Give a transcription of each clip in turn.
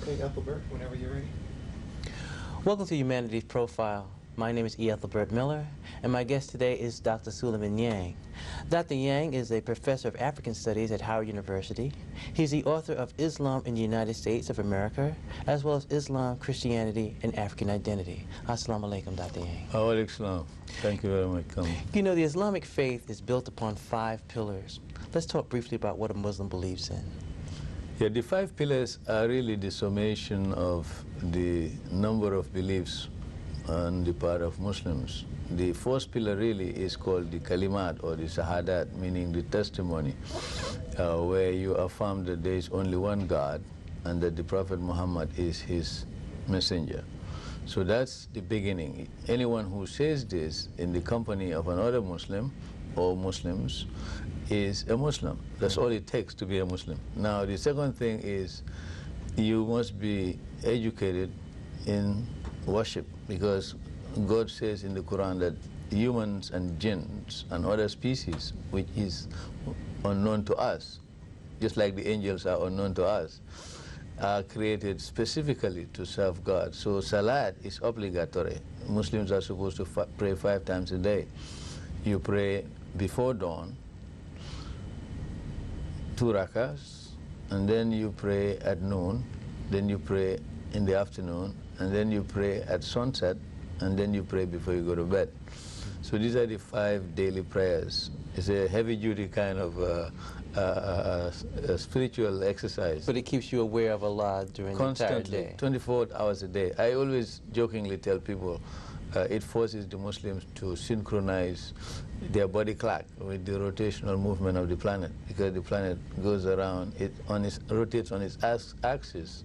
Okay, Ethelbert, whenever you're ready. Welcome to Humanities Profile. My name is Ethelbert Miller, and my guest today is Dr. Sulayman Nyang. Dr. Nyang is a professor of African Studies at Howard University. He's the author of Islam in the United States of America, as well as Islam, Christianity, and African Identity. Assalamu alaikum, Dr. Nyang. Alaikum salam. Thank you very much. You know, the Islamic faith is built upon 5 pillars. Let's talk briefly about what a Muslim believes in. Yeah, the 5 pillars are really the summation of the number of beliefs on the part of Muslims. The first pillar really is called the kalimat, or the shahadat, meaning the testimony, where you affirm that there is only one God and that the Prophet Muhammad is his messenger. So that's the beginning. Anyone who says this in the company of another Muslim or Muslims is a Muslim. That's all it takes to be a Muslim. Now, the second thing is you must be educated in worship, because God says in the Quran that humans and jinns and other species, which is unknown to us, just like the angels are unknown to us, are created specifically to serve God. So salat is obligatory. Muslims are supposed to pray 5 times a day. You pray before dawn, 2 rakas, and then you pray at noon, then you pray in the afternoon, and then you pray at sunset, and then you pray before you go to bed. So these are the 5 daily prayers. It's a heavy-duty kind of a spiritual exercise. But it keeps you aware of Allah during the entire day. 24 hours a day. I always jokingly tell people it forces the Muslims to synchronize their body clock with the rotational movement of the planet, because the planet goes around, rotates on its axis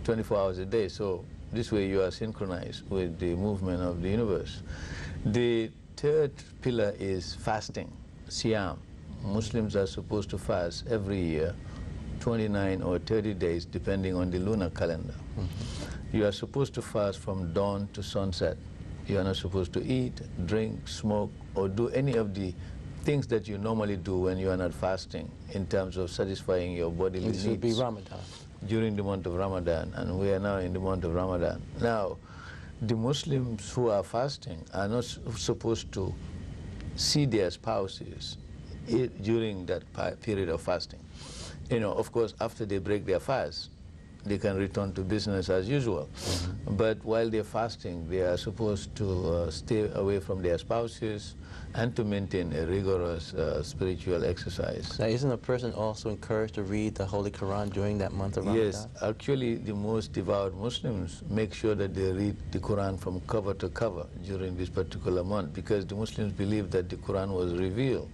24 hours a day. So this way you are synchronized with the movement of the universe. The third pillar is fasting, siyam. Muslims are supposed to fast every year, 29 or 30 days, depending on the lunar calendar. You are supposed to fast from dawn to sunset. You are not supposed to eat, drink, smoke, or do any of the things that you normally do when you are not fasting in terms of satisfying your bodily needs. This would be Ramadan. During the month of Ramadan, and we are now in the month of Ramadan. Now, the Muslims who are fasting are not supposed to see their spouses during that period of fasting. You know, of course, after they break their fast, they can return to business as usual. But while they're fasting, they are supposed to stay away from their spouses and to maintain a rigorous spiritual exercise. Now, isn't a person also encouraged to read the Holy Quran during that month of Ramadan? Yes, actually the most devout Muslims make sure that they read the Quran from cover to cover during this particular month, because the Muslims believe that the Quran was revealed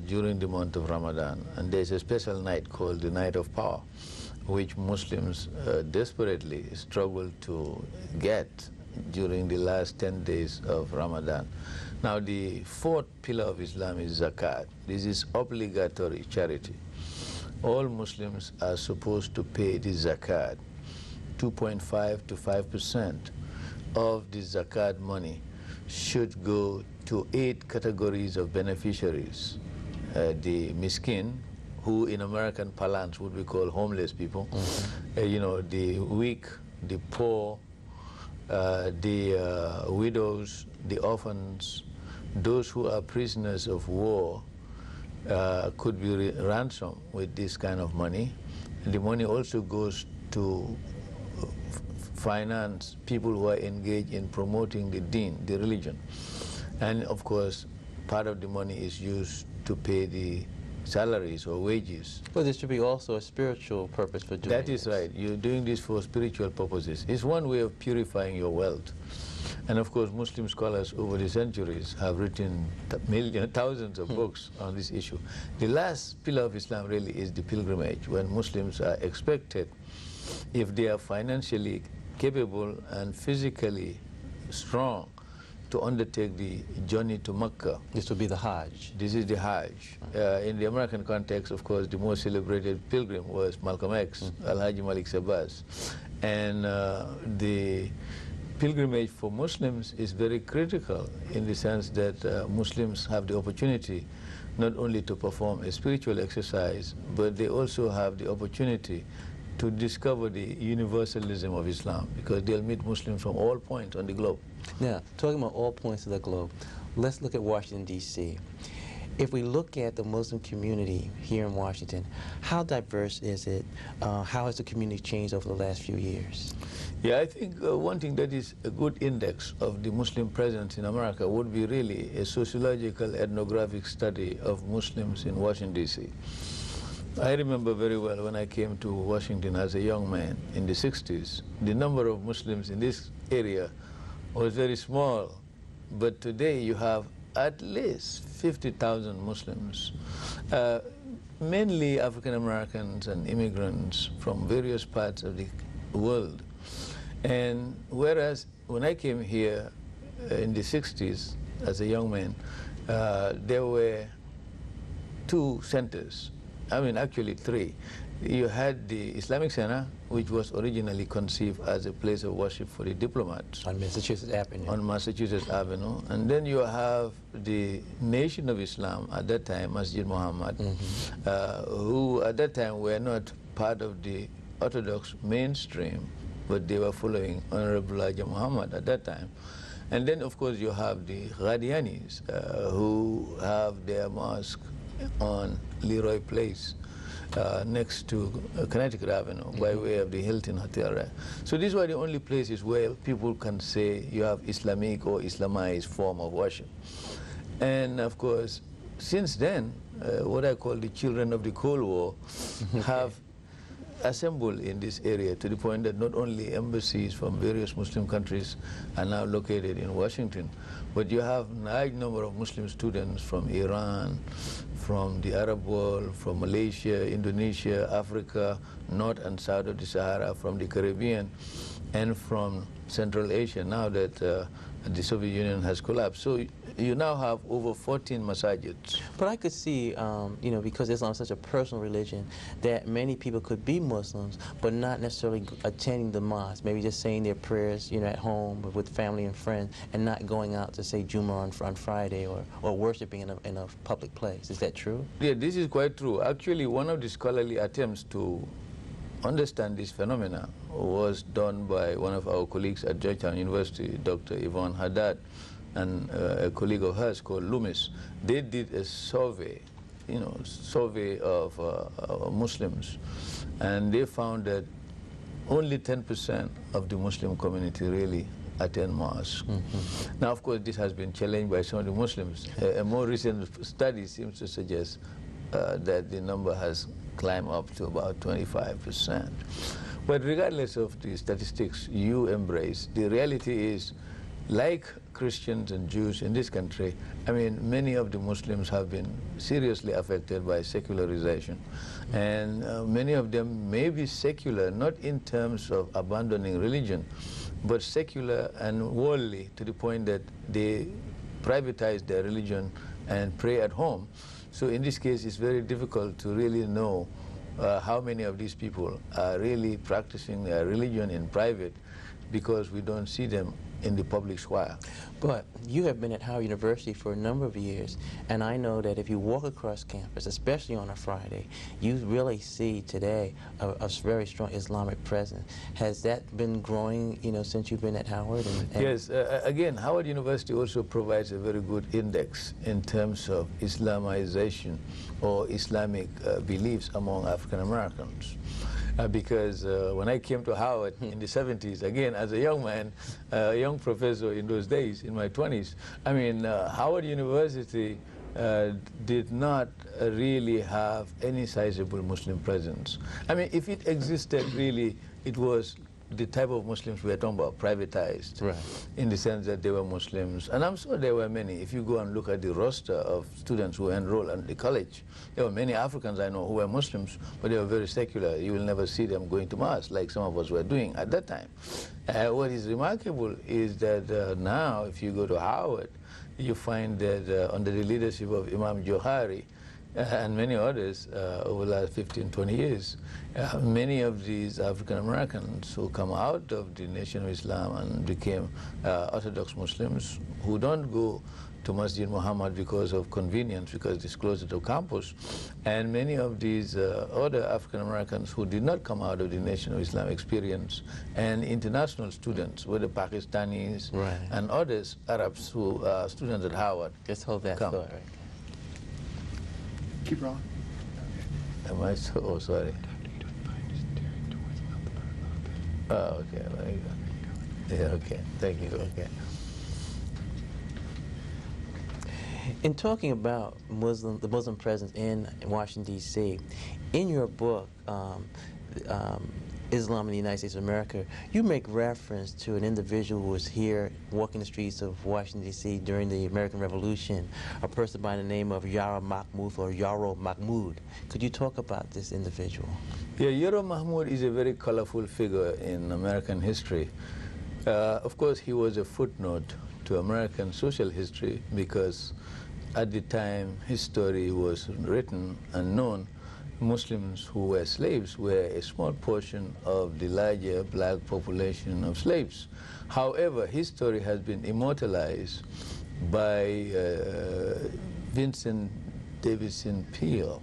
during the month of Ramadan. And there's a special night called the Night of Power, which Muslims desperately struggle to get during the last 10 days of Ramadan. Now, the 4th pillar of Islam is zakat. This is obligatory charity. All Muslims are supposed to pay the zakat. 2.5 to 5% of the zakat money should go to 8 categories of beneficiaries. The miskin, who in American parlance would be called homeless people, you know, the weak, the poor, the widows, the orphans, those who are prisoners of war could be ransomed with this kind of money. The money also goes to finance people who are engaged in promoting the deen, the religion. And of course, part of the money is used to pay the salaries or wages. Well, there should be also a spiritual purpose for doing That is right. You're doing this for spiritual purposes. It's one way of purifying your wealth. And of course, Muslim scholars over the centuries have written thousands of books on this issue. The last pillar of Islam really is the pilgrimage, when Muslims are expected, if they are financially capable and physically strong, to undertake the journey to Mecca. This would be the Hajj. This is the Hajj. In the American context, of course, the most celebrated pilgrim was Malcolm X, Al-Haji Malik Sabas. And the pilgrimage for Muslims is very critical in the sense that Muslims have the opportunity not only to perform a spiritual exercise, but they also have the opportunity to discover the universalism of Islam, because they'll meet Muslims from all points on the globe. Now, talking about all points of the globe, let's look at Washington, D.C. If we look at the Muslim community here in Washington, how diverse is it? How has the community changed over the last few years? Yeah, I think one thing that is a good index of the Muslim presence in America would be really a sociological ethnographic study of Muslims in Washington, D.C. I remember very well when I came to Washington as a young man in the 60s, the number of Muslims in this area was very small. But today you have at least 50,000 Muslims, mainly African Americans and immigrants from various parts of the world. And whereas when I came here in the 60s as a young man, there were two centers. I mean, actually three. You had the Islamic Center, which was originally conceived as a place of worship for the diplomats. On Massachusetts Avenue. On Massachusetts Avenue. And then you have the Nation of Islam at that time, Masjid Muhammad, who at that time were not part of the Orthodox mainstream, but they were following Honorable Elijah Muhammad at that time. And then, of course, you have the Ghadianis, who have their mosque on Leroy Place, next to Connecticut Avenue, by way of the Hilton Hotel. So these were the only places where people can say you have Islamic or Islamized form of worship. And of course, since then, what I call the children of the Cold War have assembled in this area, to the point that not only embassies from various Muslim countries are now located in Washington, but you have a large number of Muslim students from Iran, from the Arab world, from Malaysia, Indonesia, Africa, North and South of the Sahara, from the Caribbean, and from Central Asia, now that the Soviet Union has collapsed. So you now have over 14 masajids. But I could see, you know, because Islam is such a personal religion, that many people could be Muslims, but not necessarily attending the mosque, maybe just saying their prayers, you know, at home with family and friends, and not going out to say Jummah on Friday, or worshiping in a public place. Is that true? Yeah, this is quite true. Actually, one of the scholarly attempts to understand this phenomena was done by one of our colleagues at Georgetown University, Dr. Yvonne Haddad, and a colleague of hers called Loomis. They did a survey, you know, survey of Muslims, and they found that only 10% of the Muslim community really attend mosque. Now, of course, this has been challenged by some of the Muslims. A more recent study seems to suggest that the number has climbed up to about 25%. But regardless of the statistics you embrace, the reality is, like Christians and Jews in this country, I mean, many of the Muslims have been seriously affected by secularization. And many of them may be secular, not in terms of abandoning religion, but secular and worldly, to the point that they privatize their religion and pray at home. So in this case, it's very difficult to really know how many of these people are really practicing their religion in private, because we don't see them in the public square. But you have been at Howard University for a number of years, and I know that if you walk across campus, especially on a Friday, you really see today a very strong Islamic presence. Has that been growing, you know, since you've been at Howard? Yes, again, Howard University also provides a very good index in terms of Islamization or Islamic beliefs among African Americans. Because when I came to Howard in the 70s, again, as a young man, a young professor in those days, in my 20s, I mean, Howard University did not really have any sizable Muslim presence. I mean, if it existed, really, it was the type of Muslims we are talking about, privatized, right, in the sense that they were Muslims. And I'm sure there were many. If you go and look at the roster of students who enrolled at the college, there were many Africans I know who were Muslims, but they were very secular. You will never see them going to mass like some of us were doing at that time. What is remarkable is that now, if you go to Howard, you find that under the leadership of Imam Johari, and many others over the last 15, 20 years. Many of these African Americans who come out of the Nation of Islam and became Orthodox Muslims who don't go to Masjid Muhammad because of convenience, because it's closer to campus, and many of these other African Americans who did not come out of the Nation of Islam experience, and international students, whether Pakistanis and others, Arabs who are students at Harvard. Just hold that thought, right? Keep rolling. Am I so? Oh, sorry. Oh, okay. Very good. Yeah, okay. Thank you. Okay. In talking about the Muslim presence in Washington, D.C., in your book, Islam in the United States of America, you make reference to an individual who was here walking the streets of Washington, D.C. during the American Revolution, a person by the name of Yaro Mahmoud or Yaro Mahmoud. Could you talk about this individual? Yeah, Yaro Mahmoud is a very colorful figure in American history. Of course, he was a footnote to American social history because at the time his story was written and known, Muslims who were slaves were a small portion of the larger black population of slaves. However, his story has been immortalized by Vincent Davison Peale,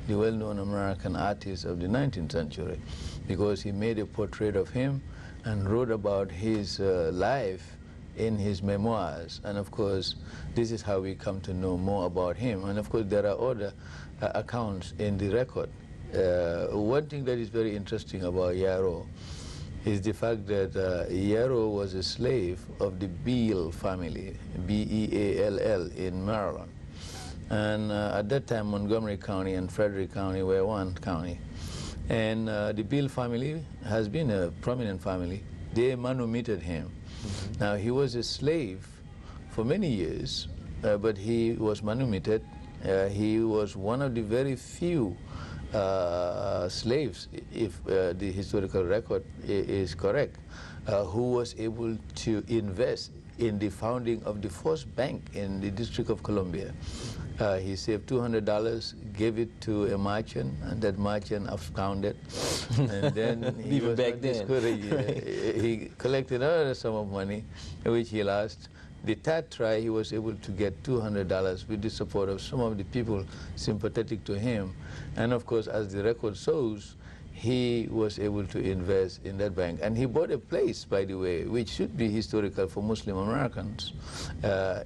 the well-known American artist of the 19th century, because he made a portrait of him and wrote about his life in his memoirs. And of course, this is how we come to know more about him. And of course, there are other accounts in the record. One thing that is very interesting about Yaro is the fact that Yaro was a slave of the Beale family, B-E-A-L-L, in Maryland. And at that time, Montgomery County and Frederick County were one county. And the Beale family has been a prominent family. They manumitted him. Now, he was a slave for many years, but he was manumitted. He was one of the very few slaves, if the historical record is correct, who was able to invest in the founding of the first bank in the District of Columbia. He saved $200, gave it to a merchant, and that merchant absconded. And then he was back then. He collected another sum of money, which he lost. The third try, he was able to get $200 with the support of some of the people sympathetic to him. And of course, as the record shows, he was able to invest in that bank. And he bought a place, by the way, which should be historical for Muslim Americans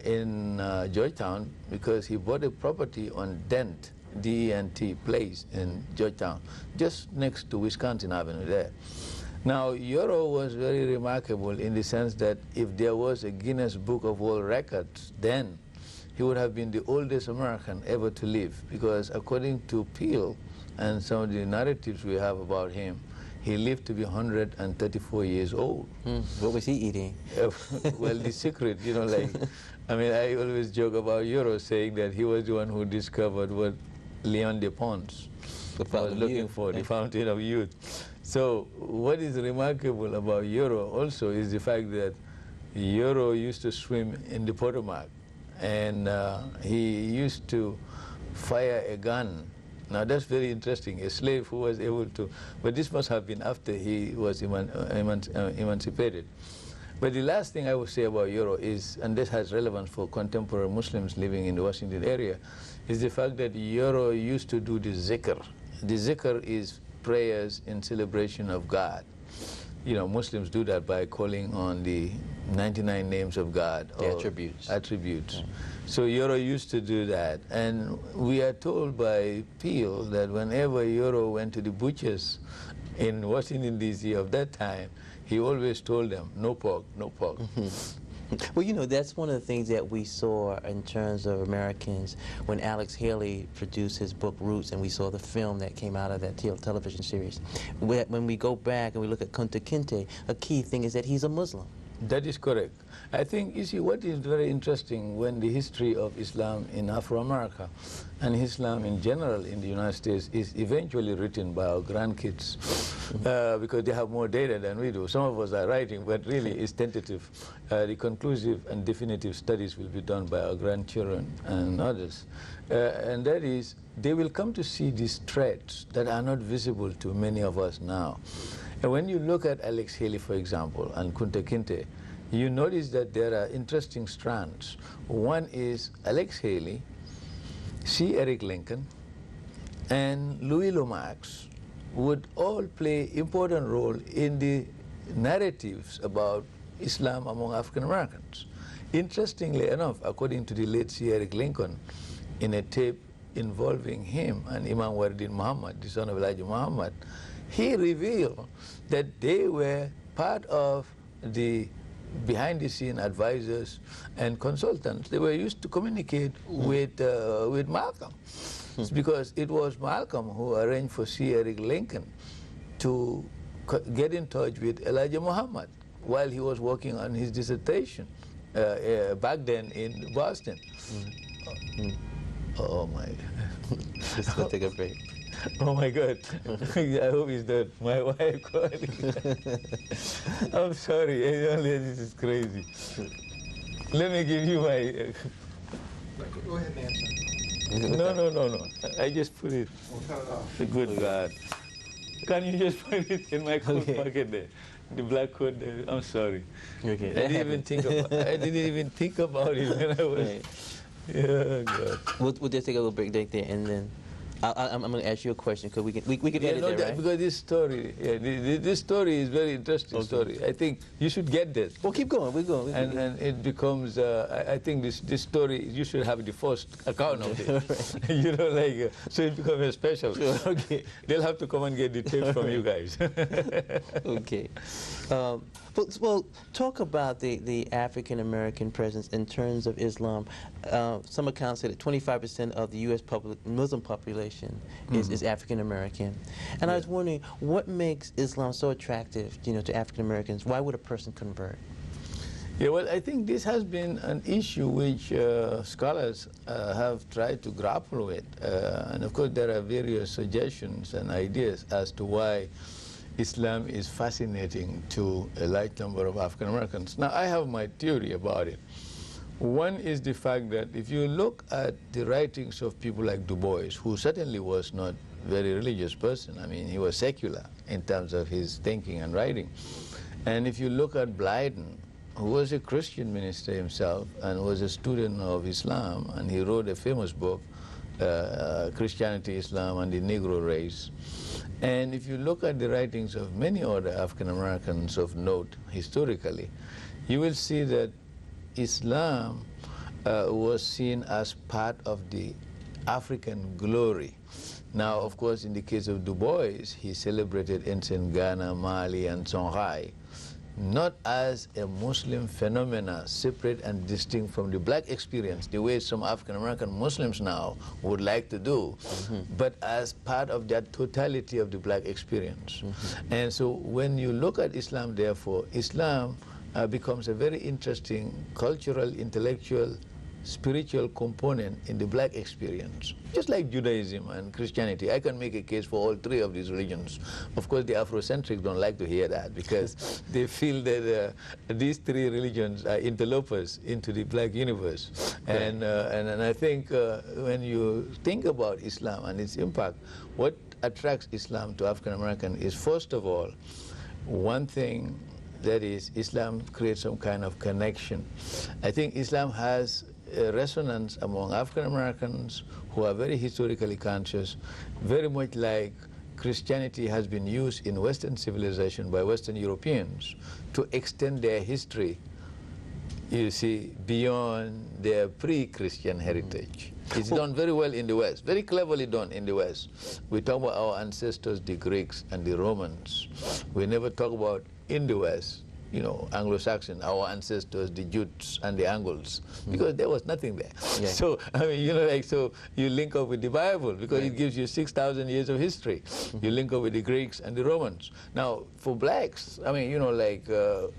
in Georgetown, because he bought a property on Dent, D-E-N-T, place in Georgetown, just next to Wisconsin Avenue there. Now, Yaro was very remarkable in the sense that if there was a Guinness Book of World Records, then he would have been the oldest American ever to live, because according to Peale and some of the narratives we have about him, he lived to be 134 years old. What was he eating? Well, the secret, you know, like, I mean, I always joke about Yaro saying that he was the one who discovered what Leon de Pons was looking for, the fountain of youth. So what is remarkable about Yaro also is the fact that Yaro used to swim in the Potomac, and he used to fire a gun. Now that's very interesting, a slave who was able to, but this must have been after he was emancipated. But the last thing I would say about Yaro is, and this has relevance for contemporary Muslims living in the Washington area, is the fact that Yaro used to do the zikr. The zikr is prayers in celebration of God. You know, Muslims do that by calling on the 99 names of God. The attributes. Attributes. Yeah. So Yaro used to do that. And we are told by Peale that whenever Yaro went to the butchers in Washington, D.C. of that time, he always told them, no pork, no pork. Well, you know, that's one of the things that we saw in terms of Americans when Alex Haley produced his book Roots, and we saw the film that came out of that television series. When we go back and we look at Kunta Kinte, a key thing is that he's a Muslim. That is correct. I think, you see, what is very interesting when the history of Islam in Afro-America and Islam in general in the United States is eventually written by our grandkids, because they have more data than we do. Some of us are writing, but really it's tentative. The conclusive and definitive studies will be done by our grandchildren and others. And that is, they will come to see these threats that are not visible to many of us now. And when you look at Alex Haley, for example, and Kunta Kinte, you notice that there are interesting strands. One is Alex Haley, C. Eric Lincoln, and Louis Lomax would all play important role in the narratives about Islam among African Americans. Interestingly enough, according to the late C. Eric Lincoln, in a tape involving him and Imam Waridin Muhammad, the son of Elijah Muhammad, he revealed that they were part of the behind-the-scene advisors and consultants. They were used to communicate with Malcolm. It's because it was Malcolm who arranged for C. Eric Lincoln to get in touch with Elijah Muhammad while he was working on his dissertation back then in Boston. Oh my. Just go take a break. Oh my God. I hope he's done. My wife calling. I'm sorry. This is crazy. Let me give you my... Go ahead and answer. No. I just put it. We'll cut it off. Good God. Can you just put it in my coat pocket there? The black coat there. I'm sorry. Okay. I didn't even think about it when I was... Right. Yeah, God. We'll just take a little break there, and then I'm going to ask you a question because we can edit that, right? Because this story, this story is very interesting story. I think you should get this. Well, keep going. We're going. And it becomes. I think this story you should have the first account of it. You know, like so it becomes a special. Sure, okay. They'll have to come and get the tape from you guys. Okay. Well, talk about the African American presence in terms of Islam. Some accounts say that 25% of the U.S. Muslim population is African American, and I was wondering what makes Islam so attractive, to African Americans. Why would a person convert? Yeah, well, I think this has been an issue which scholars have tried to grapple with, and of course there are various suggestions and ideas as to why Islam is fascinating to a large number of African Americans. Now, I have my theory about it. One is the fact that if you look at the writings of people like Du Bois, who certainly was not a very religious person, I mean, he was secular in terms of his thinking and writing. And if you look at Blyden, who was a Christian minister himself and was a student of Islam, and he wrote a famous book, Christianity, Islam, and the Negro Race. And if you look at the writings of many other African Americans of note historically, you will see that Islam was seen as part of the African glory. Now, of course, in the case of Du Bois, he celebrated ancient Ghana, Mali, and Songhai, not as a Muslim phenomena separate and distinct from the black experience, the way some African American Muslims now would like to do, but as part of that totality of the black experience. And so when you look at Islam, therefore, Islam becomes a very interesting cultural, intellectual, spiritual component in the black experience. Just like Judaism and Christianity, I can make a case for all three of these religions. Of course, the Afrocentrics don't like to hear that because they feel that these three religions are interlopers into the black universe. And I think when you think about Islam and its impact, what attracts Islam to African American is, first of all, one thing, that is, Islam creates some kind of connection. I think Islam has a resonance among African Americans who are very historically conscious, very much like Christianity has been used in Western civilization by Western Europeans to extend their history, you see, beyond their pre-Christian heritage. It's done very well in the West, very cleverly done in the West. We talk about our ancestors, the Greeks and the Romans. We never talk about in the West, Anglo-Saxon, our ancestors, the Jutes and the Angles, because there was nothing there. Yeah. So, I mean, so you link up with the Bible because it gives you 6,000 years of history. You link up with the Greeks and the Romans. Now, for blacks, I mean, the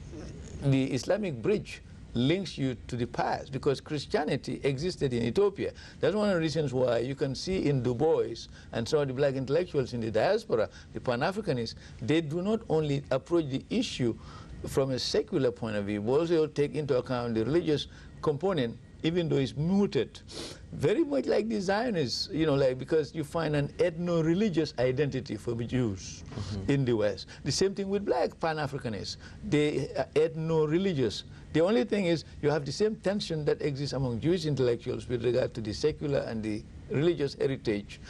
Islamic bridge links you to the past, because Christianity existed in Ethiopia. That's one of the reasons why you can see in Du Bois and some of the black intellectuals in the diaspora, the Pan-Africanists, they do not only approach the issue from a secular point of view, but also take into account the religious component, even though it's muted. Very much like the Zionists, you know, like, because you find an ethno-religious identity for the Jews in the West. The same thing with black Pan-Africanists. They are ethno-religious. The only thing is you have the same tension that exists among Jewish intellectuals with regard to the secular and the religious heritage.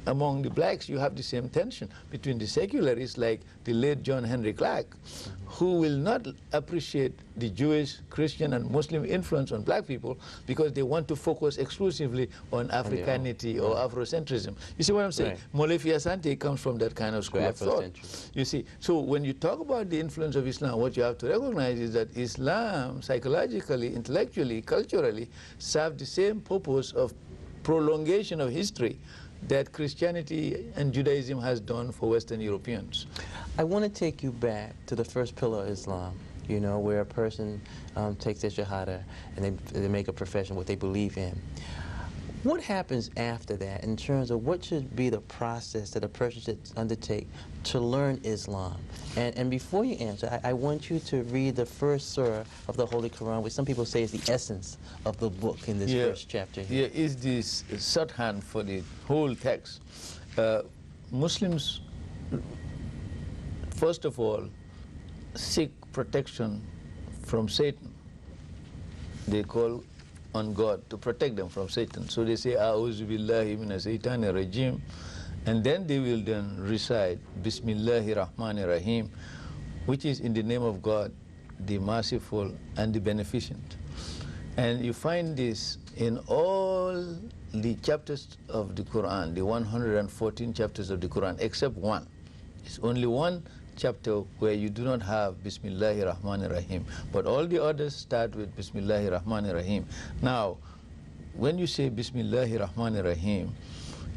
Among the blacks, you have the same tension between the secularists like the late John Henry Clark, who will not appreciate the Jewish, Christian, and Muslim influence on black people because they want to focus exclusively on Africanity or Afrocentrism. You see what I'm saying? Molefi Asante comes from that kind of school of thought. You see, so when you talk about the influence of Islam, what you have to recognize is that Islam, psychologically, intellectually, culturally, served the same purpose of prolongation of history that Christianity and Judaism has done for Western Europeans. I want to take you back to the first pillar of Islam, you know, where a person takes their shahada and they make a profession what they believe in. What happens after that in terms of what should be the process that a person should undertake to learn Islam? And before you answer, I want you to read the first surah of the Holy Quran, which some people say is the essence of the book in this first chapter here. Yeah, is this shorthand for the whole text. Muslims, first of all, seek protection from Satan. They call on God to protect them from Satan. So they say, A'udhu billahi minash shaitanir rajim, and then they will then recite Bismillahir Rahmanir Rahim, which is in the name of God, the merciful and the beneficent. And you find this in all the chapters of the Quran, the 114 chapters of the Quran, except one. It's only one chapter where you do not have Bismillahir Rahmanir Rahim, but all the others start with Bismillahir Rahmanir Rahim. Now, when you say Bismillahir Rahmanir Rahim,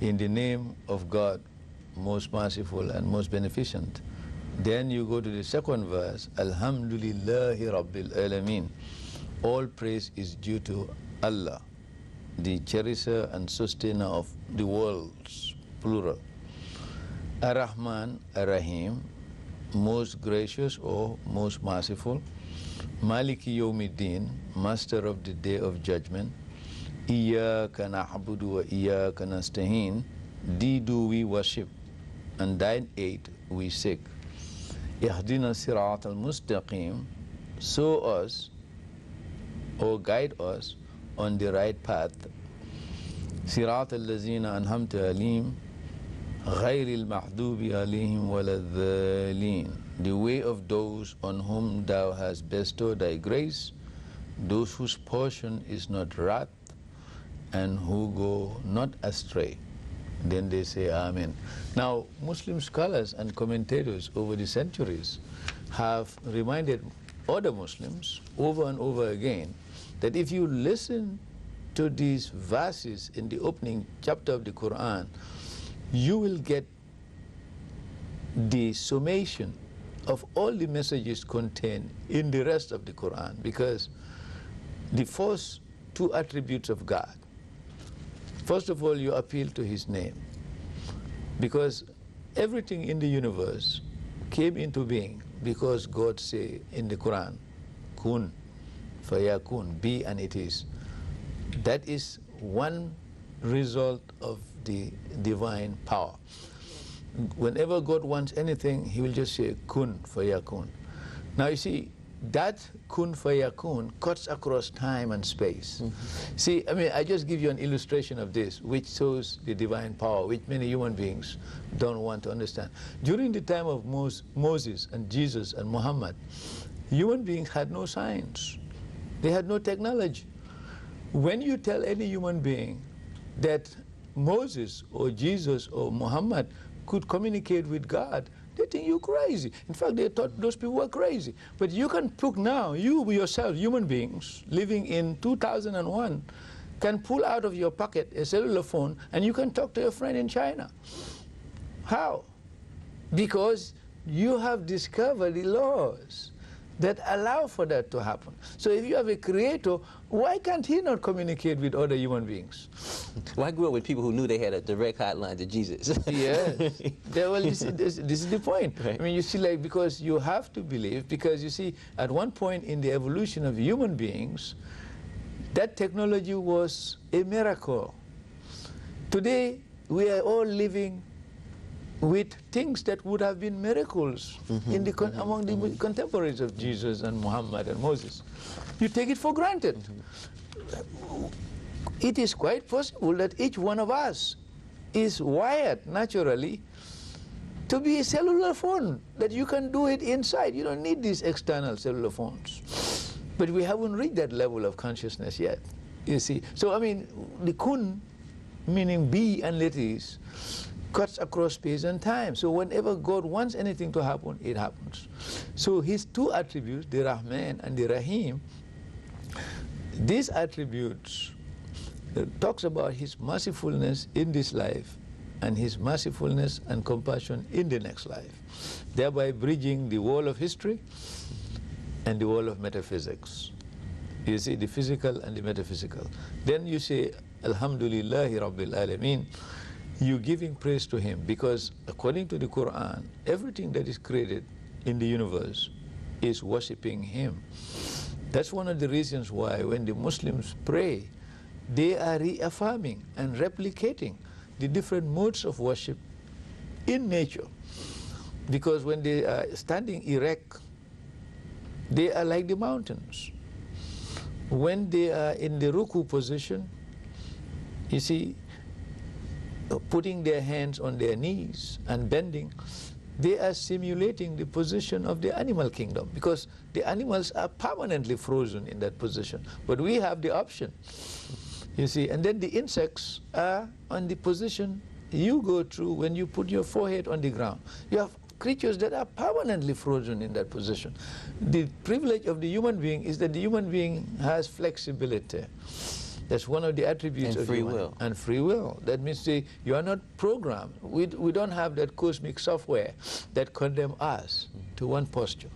in the name of God, most merciful and most beneficent, then you go to the second verse, Alhamdulillahi Rabbil Alameen. All praise is due to Allah, the cherisher and sustainer of the worlds, plural. Ar-Rahman, Ar-Rahim, most gracious or most merciful. Maliki Yawmiddin, master of the day of judgment. Iyyaka na'budu wa iyyaka nasta'in. Thee do we worship, and thine aid we seek. Ihdina sirat al-mustaqim, show us or guide us on the right path. Sirat al-lazina anhamta alim, غَيْرِ الْمَحْدُوبِ عَلَيْهِمْ وَلَا الضَّالِينَ, the way of those on whom thou hast bestowed thy grace, those whose portion is not wrath, and who go not astray. Then they say Amen. Now, Muslim scholars and commentators over the centuries have reminded other Muslims over and over again that if you listen to these verses in the opening chapter of the Quran, you will get the summation of all the messages contained in the rest of the Quran, because the first two attributes of God, first of all, you appeal to His name, because everything in the universe came into being because God said in the Quran, Kun fayakun, be and it is. That is one result of the divine power. Whenever God wants anything, He will just say kun fayakun. Now you see, that kun fayakun cuts across time and space. See, I mean, I just give you an illustration of this, which shows the divine power, which many human beings don't want to understand. During the time of Moses and Jesus and Muhammad, human beings had no science. They had no technology. When you tell any human being that Moses or Jesus or Muhammad could communicate with God, they think you're crazy. In fact, they thought those people were crazy. But you can look now, you yourself, human beings, living in 2001, can pull out of your pocket a cellular phone and you can talk to your friend in China. How? Because you have discovered the laws that allow for that to happen. So if you have a creator, why can't he not communicate with other human beings? Well, I grew up with people who knew they had a direct hotline to Jesus. Yes. Well, this is the point. Right. I mean, you see, like, because you have to believe, because you see, at one point in the evolution of human beings, that technology was a miracle. Today, we are all living with things that would have been miracles in the among the contemporaries of Jesus and Muhammad and Moses. You take it for granted. It is quite possible that each one of us is wired naturally to be a cellular phone, that you can do it inside. You don't need these external cellular phones. But we haven't reached that level of consciousness yet, you see. So, I mean, the kun, meaning be and let is, cuts across space and time. So whenever God wants anything to happen, it happens. So his two attributes, the Rahman and the Rahim, these attributes talks about his mercifulness in this life and his mercifulness and compassion in the next life, thereby bridging the wall of history and the wall of metaphysics. You see, the physical and the metaphysical. Then you say, Alhamdulillahi Rabbil Alameen, you giving praise to him, because according to the Quran, everything that is created in the universe is worshipping him. That's one of the reasons why when the Muslims pray, they are reaffirming and replicating the different modes of worship in nature. Because when they are standing erect, they are like the mountains. When they are in the ruku position, you see, putting their hands on their knees and bending, they are simulating the position of the animal kingdom, because the animals are permanently frozen in that position. But we have the option, you see. And then the insects are on the position you go through when you put your forehead on the ground. You have creatures that are permanently frozen in that position. The privilege of the human being is that the human being has flexibility. That's one of the attributes of free will. And free will. That means you are not programmed. We don't have that cosmic software that condemns us to one posture.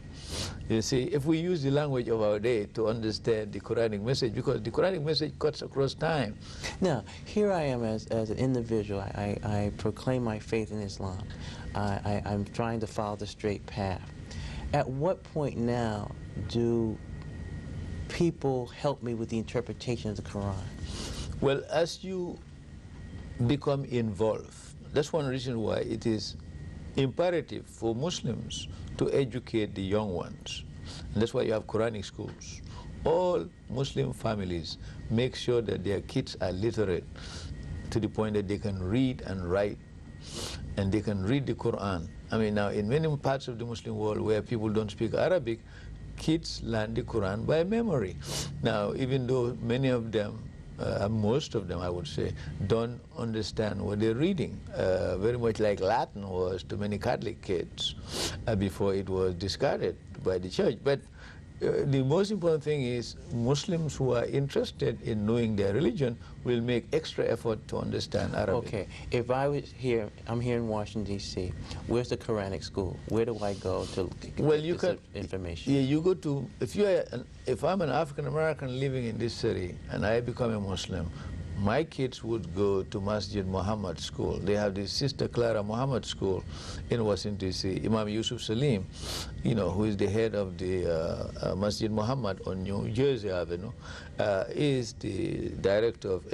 You see, if we use the language of our day to understand the Quranic message, because the Quranic message cuts across time. Now, here I am as an individual. I proclaim my faith in Islam. I'm trying to follow the straight path. At what point now do people help me with the interpretation of the Quran? Well, as you become involved, that's one reason why it is imperative for Muslims to educate the young ones. And that's why you have Quranic schools. All Muslim families make sure that their kids are literate to the point that they can read and write, and they can read the Quran. I mean, now in many parts of the Muslim world where people don't speak Arabic, kids learn the Quran by memory. Now, even though many of them, most of them I would say, don't understand what they're reading, very much like Latin was to many Catholic kids before it was discarded by the church. But the most important thing is Muslims who are interested in knowing their religion will make extra effort to understand Arabic. Okay, if I was here, I'm here in Washington, D.C., where's the Quranic school? Where do I go to get this information? Yeah, you go to, if I'm an African American living in this city and I become a Muslim, my kids would go to Masjid Muhammad School. They have the Sister Clara Muhammad School in Washington, D.C. Imam Yusuf Salim, who is the head of the Masjid Muhammad on New Jersey Avenue, is the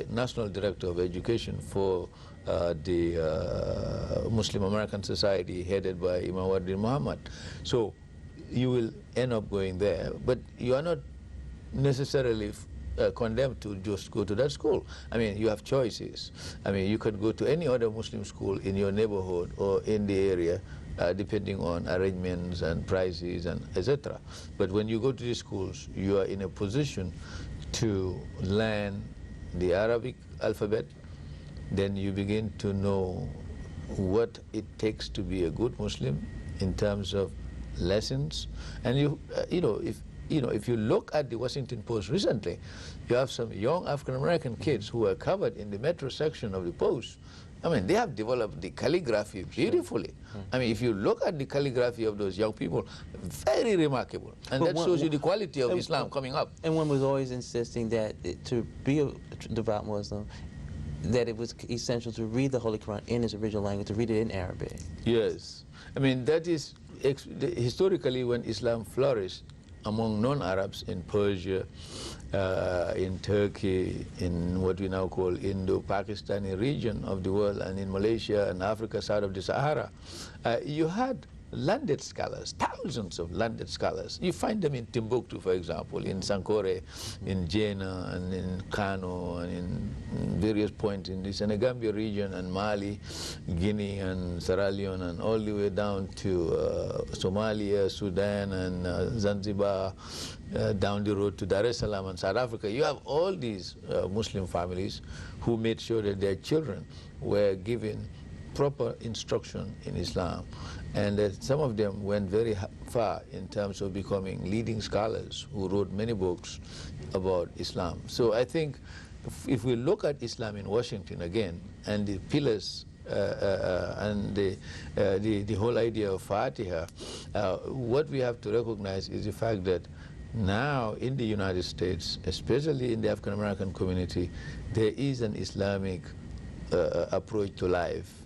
National Director of Education for the Muslim American Society headed by Imam Wadid Muhammad. So you will end up going there, but you are not necessarily condemned to just go to that school. I mean, you have choices. I mean, you could go to any other Muslim school in your neighborhood or in the area, depending on arrangements and prices and etc. But when you go to these schools, you are in a position to learn the Arabic alphabet. Then you begin to know what it takes to be a good Muslim in terms of lessons. And if you look at the Washington Post recently, you have some young African-American kids who were covered in the metro section of the Post I mean, they have developed the calligraphy beautifully. I mean, if you look at the calligraphy of those young people, very remarkable. And that shows you the quality of Islam coming up. And one was always insisting that to be a devout Muslim, that it was essential to read the Holy Quran in its original language, to read it in Arabic. Yes. I mean, that is historically when Islam flourished among non-Arabs in Persia, in Turkey, in what we now call Indo-Pakistani region of the world, and in Malaysia and Africa south of the Sahara, you had landed scholars, thousands of landed scholars. You find them in Timbuktu, for example, in Sankore, in Jeddah, and in Kano, and in various points in the Senegambia region, and Mali, Guinea, and Sierra Leone, and all the way down to Somalia, Sudan, and Zanzibar, down the road to Dar es Salaam and South Africa. You have all these Muslim families who made sure that their children were given proper instruction in Islam, and that some of them went very far in terms of becoming leading scholars who wrote many books about Islam. So I think if we look at Islam in Washington again, and the pillars and the whole idea of Fatiha, what we have to recognize is the fact that now in the United States, especially in the African American community, there is an Islamic approach to life,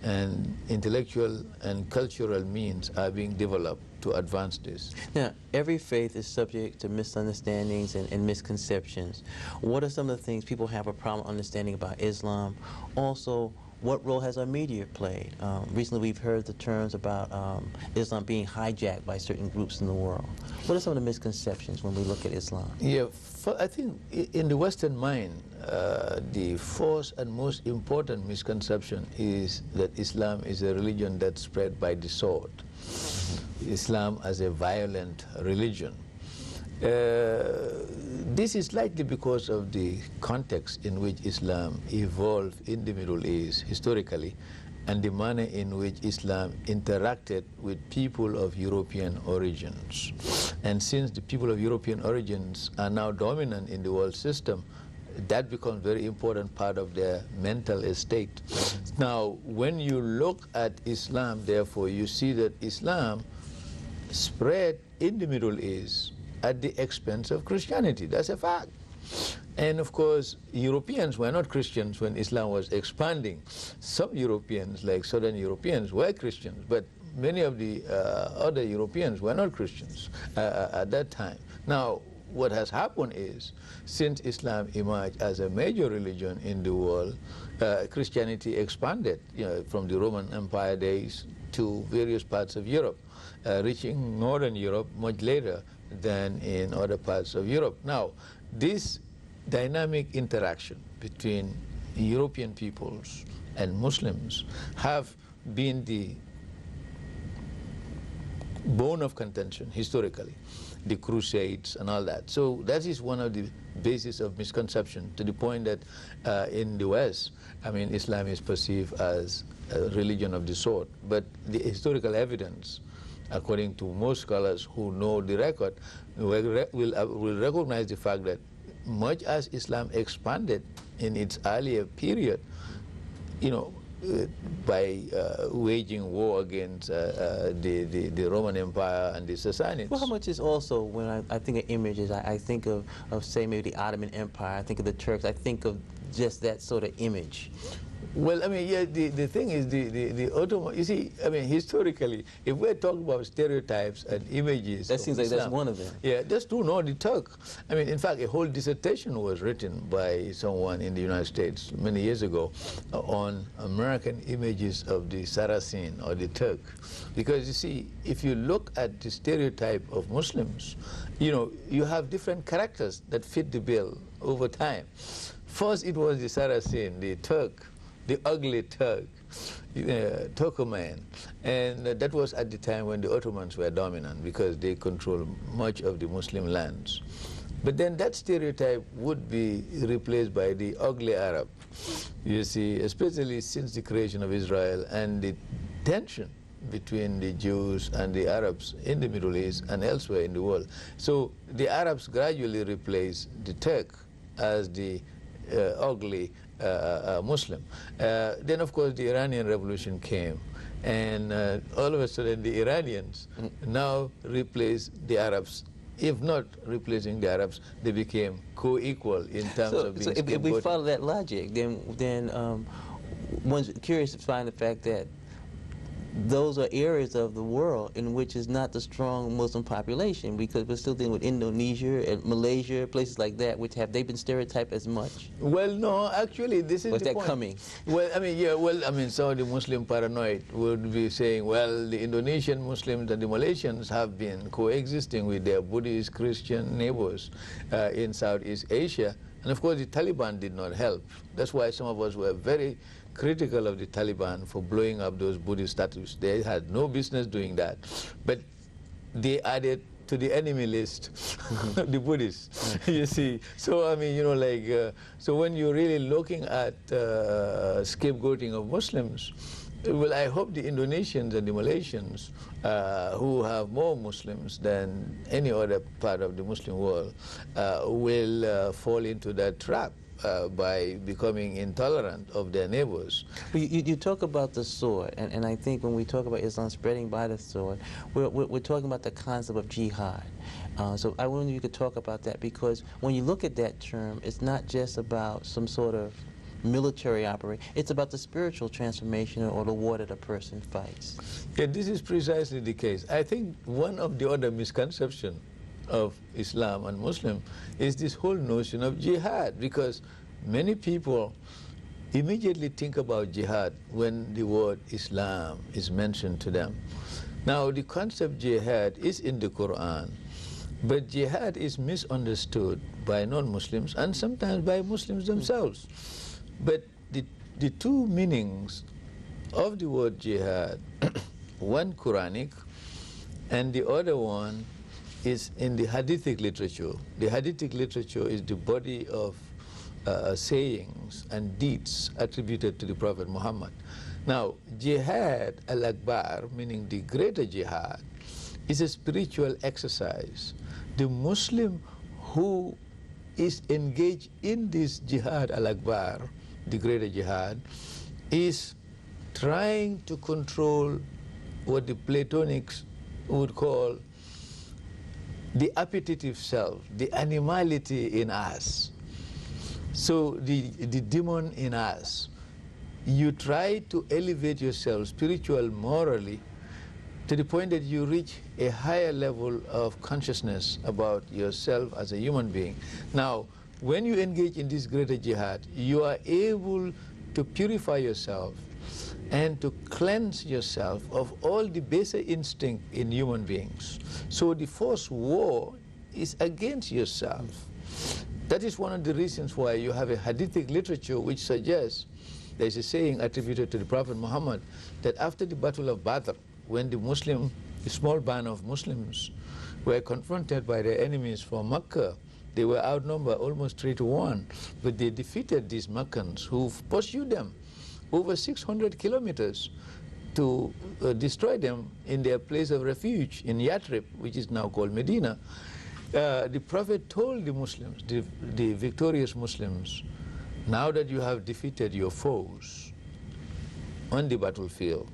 and intellectual and cultural means are being developed to advance this. Now, every faith is subject to misunderstandings and misconceptions. What are some of the things people have a problem understanding about Islam? Also, what role has our media played? Recently we've heard the terms about Islam being hijacked by certain groups in the world. What are some of the misconceptions when we look at Islam? Yeah, I think in the Western mind, the first and most important misconception is that Islam is a religion that's spread by the sword. Islam as a violent religion. This is likely because of the context in which Islam evolved in the Middle East historically, and the manner in which Islam interacted with people of European origins. And since the people of European origins are now dominant in the world system, that becomes a very important part of their mental estate. Now, when you look at Islam, therefore, you see that Islam spread in the Middle East at the expense of Christianity. That's a fact. And of course, Europeans were not Christians when Islam was expanding. Some Europeans, like Southern Europeans, were Christians, but many of the other Europeans were not Christians at that time. Now, what has happened is, since Islam emerged as a major religion in the world, Christianity expanded, from the Roman Empire days to various parts of Europe, reaching Northern Europe much later than in other parts of Europe. Now, this dynamic interaction between European peoples and Muslims have been the bone of contention historically, the Crusades and all that. So that is one of the basis of misconception, to the point that in the West, I mean, Islam is perceived as a religion of the sword, but the historical evidence, according to most scholars who know the record, will recognize the fact that much as Islam expanded in its earlier period, by waging war against the Roman Empire and the Sassanids. Well, how much is also, when I think of images, I think of say maybe the Ottoman Empire, I think of the Turks, I think of just that sort of image. Well, I mean, yeah, the thing is, the Ottoman, you see, I mean, historically, if we're talking about stereotypes and images, that seems like Islam, that's one of them. Yeah, just do know the Turk. I mean, in fact, a whole dissertation was written by someone in the United States many years ago on American images of the Saracen or the Turk. Because you see, if you look at the stereotype of Muslims, you have different characters that fit the bill over time. First, it was the Saracen, the Turk, the ugly Turk, Turkoman, and that was at the time when the Ottomans were dominant, because they controlled much of the Muslim lands. But then that stereotype would be replaced by the ugly Arab, you see, especially since the creation of Israel and the tension between the Jews and the Arabs in the Middle East and elsewhere in the world. So the Arabs gradually replaced the Turk as the ugly Muslim. Then, of course, the Iranian Revolution came, and all of a sudden the Iranians now replaced the Arabs. If not replacing the Arabs, they became co-equal in terms of being if we follow that logic, then one's curious to find the fact that those are areas of the world in which is not the strong Muslim population, because we're still dealing with Indonesia and Malaysia, places like that, which have they been stereotyped as much? Well, no, actually, this is What's the that point. coming? Well, I mean, yeah, well, I mean, some of the Muslim paranoid would be saying, well, the Indonesian Muslims and the Malaysians have been coexisting with their Buddhist Christian neighbors in Southeast Asia, and of course the Taliban did not help. That's why some of us were very critical of the Taliban for blowing up those Buddhist statues. They had no business doing that, but they added to the enemy list the Buddhists, you see. So, I mean, you know, like, so when you're really looking at scapegoating of Muslims, well, I hope the Indonesians and the Malaysians, who have more Muslims than any other part of the Muslim world, will fall into that trap. By becoming intolerant of their neighbors. You talk about the sword, and I think when we talk about Islam spreading by the sword, we're talking about the concept of jihad. So I wonder if you could talk about that, because when you look at that term, it's not just about some sort of military operation, it's about the spiritual transformation or the war that a person fights. Yeah, this is precisely the case. I think one of the other misconceptions of Islam and Muslim is this whole notion of jihad, because many people immediately think about jihad when the word Islam is mentioned to them. Now, the concept jihad is in the Quran, but jihad is misunderstood by non-Muslims and sometimes by Muslims themselves. But the two meanings of the word jihad, one Quranic and the other one is in the Hadithic literature. The Hadithic literature is the body of sayings and deeds attributed to the Prophet Muhammad. Now, jihad al-akbar, meaning the greater jihad, is a spiritual exercise. The Muslim who is engaged in this jihad al-akbar, the greater jihad, is trying to control what the Platonics would call the appetitive self, the animality in us. So the demon in us. You try to elevate yourself spiritual, morally, to the point that you reach a higher level of consciousness about yourself as a human being. Now, when you engage in this greater jihad, you are able to purify yourself and to cleanse yourself of all the baser instinct in human beings. So the first war is against yourself. That is one of the reasons why you have a Hadithic literature which suggests, there's a saying attributed to the Prophet Muhammad, that after the Battle of Badr, when the small band of Muslims were confronted by their enemies from Mecca, they were outnumbered almost 3-1, but they defeated these Meccans who pursued them over 600 kilometers to destroy them in their place of refuge in Yathrib, which is now called Medina. The Prophet told the Muslims, the victorious Muslims, now that you have defeated your foes on the battlefield,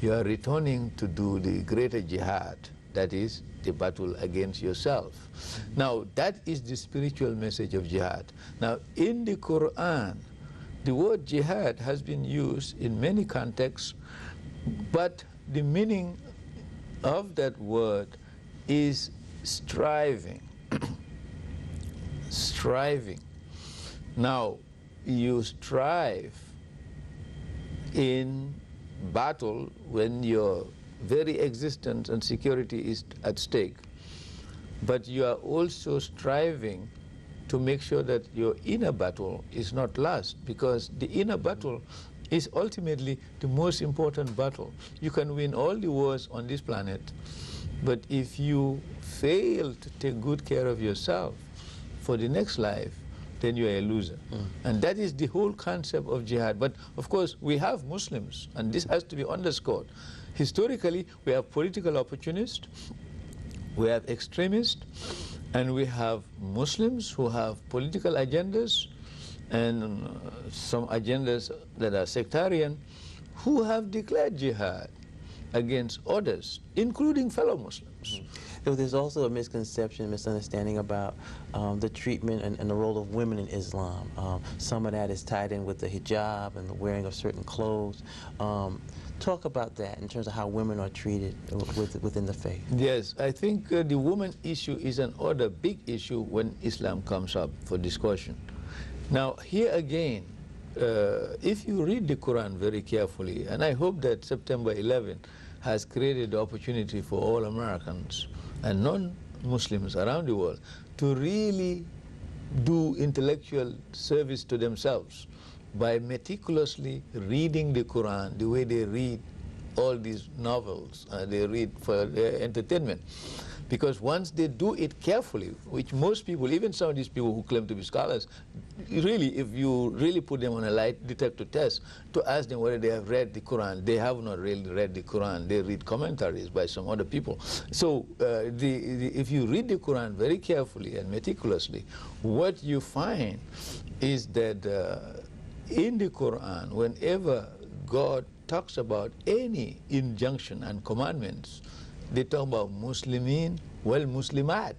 you are returning to do the greater jihad, that is, the battle against yourself. Now, that is the spiritual message of jihad. Now, in the Quran, the word jihad has been used in many contexts, but the meaning of that word is striving. Striving. Now, you strive in battle when your very existence and security is at stake, but you are also striving to make sure that your inner battle is not lost, because the inner battle is ultimately the most important battle. You can win all the wars on this planet, but if you fail to take good care of yourself for the next life, then you are a loser. And that is the whole concept of jihad. But of course, we have Muslims, and this has to be underscored. Historically, we have political opportunists, we have extremists, and we have Muslims who have political agendas, and some agendas that are sectarian who have declared jihad against others, including fellow Muslims. There's also a misconception, misunderstanding about the treatment and the role of women in Islam. Some of that is tied in with the hijab and the wearing of certain clothes. Talk about that in terms of how women are treated within the faith. Yes, I think the woman issue is another big issue when Islam comes up for discussion. Now, here again, if you read the Quran very carefully, and I hope that September 11 has created the opportunity for all Americans and non-Muslims around the world to really do intellectual service to themselves by meticulously reading the Quran the way they read all these novels they read for their entertainment. Because once they do it carefully, which most people, even some of these people who claim to be scholars, really, if you really put them on a lie detector test to ask them whether they have read the Quran, they have not really read the Quran. They read commentaries by some other people. So if you read the Quran very carefully and meticulously, what you find is that in the Quran, whenever God talks about any injunction and commandments, they talk about Muslimin wal Muslimat,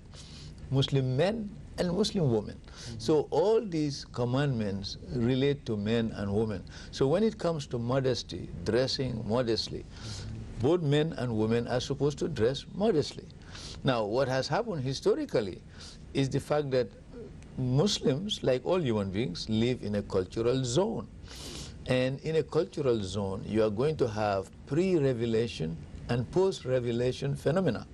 Muslim men and Muslim women. So all these commandments relate to men and women. So when it comes to modesty, dressing modestly, both men and women are supposed to dress modestly. Now, what has happened historically is the fact that Muslims, like all human beings, live in a cultural zone. And in a cultural zone, you are going to have pre-revelation and post-revelation phenomena.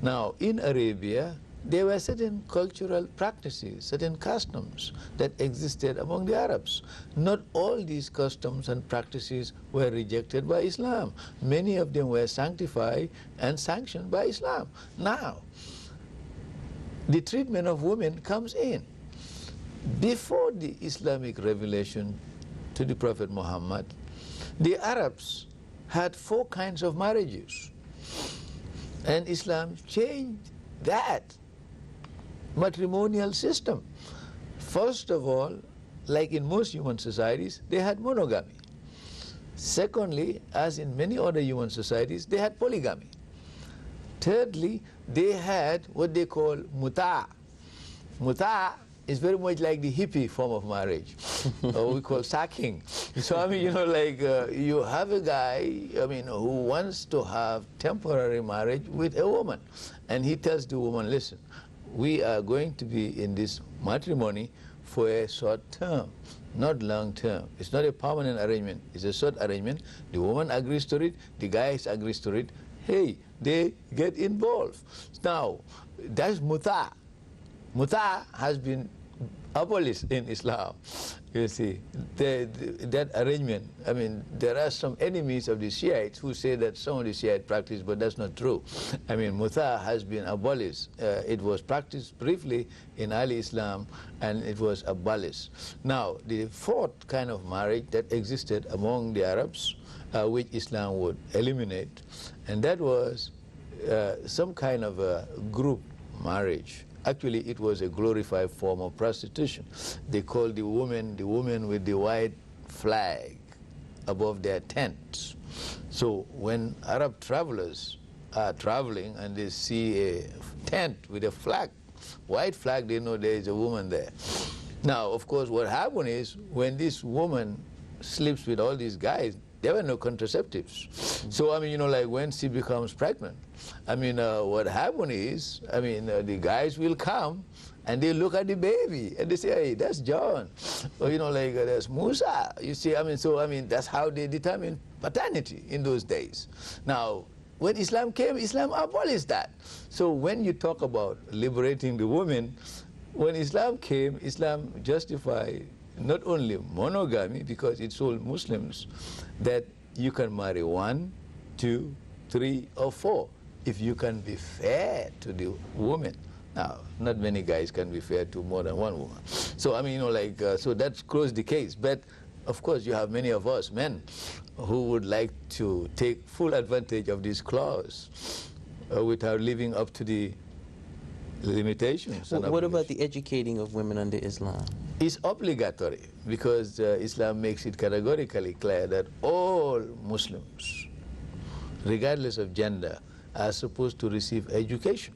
Now, in Arabia, there were certain cultural practices, certain customs that existed among the Arabs. Not all these customs and practices were rejected by Islam. Many of them were sanctified and sanctioned by Islam. Now, the treatment of women comes in. Before the Islamic revelation to the Prophet Muhammad, the Arabs had 4 kinds of marriages. And Islam changed that matrimonial system. First of all, like in most human societies, they had monogamy. Secondly, as in many other human societies, they had polygamy. Thirdly, they had what they call muta'. Muta' is very much like the hippie form of marriage, or we call sacking. So I mean, you know, like you have a guy, I mean, who wants to have temporary marriage with a woman, and he tells the woman, listen, we are going to be in this matrimony for a short term, not long term. It's not a permanent arrangement, it's a short arrangement. The woman agrees to it, the guy agrees to it. Hey, they get involved. Now, that's muta'. Muta' has been abolished in Islam. You see, that arrangement, I mean, there are some enemies of the Shiites who say that some of the Shiite practice, but that's not true. I mean, muta' has been abolished. It was practiced briefly in early Islam, and it was abolished. Now, the 4th kind of marriage that existed among the Arabs, which Islam would eliminate, and that was some kind of a group marriage. Actually, it was a glorified form of prostitution. They called the woman with the white flag above their tents. So when Arab travelers are traveling and they see a tent with a flag, white flag, they know there is a woman there. Now, of course, what happened is when this woman sleeps with all these guys, there were no contraceptives. So, I mean, you know, like when she becomes pregnant, I mean, what happened is, I mean, the guys will come and they look at the baby and they say, hey, that's John. Or, you know, like, that's Musa. You see, I mean, so, I mean, that's how they determine paternity in those days. Now, when Islam came, Islam abolished that. So when you talk about liberating the women, when Islam came, Islam justified not only monogamy, because it told Muslims that you can marry 1, 2, 3, or 4 if you can be fair to the woman. Now, not many guys can be fair to more than one woman. So, I mean, you know, like, so that's closed the case. But, of course, you have many of us men who would like to take full advantage of this clause without living up to the limitations. And What about obligations. the educating of women under Islam? It's obligatory because Islam makes it categorically clear that all Muslims, regardless of gender, are supposed to receive education.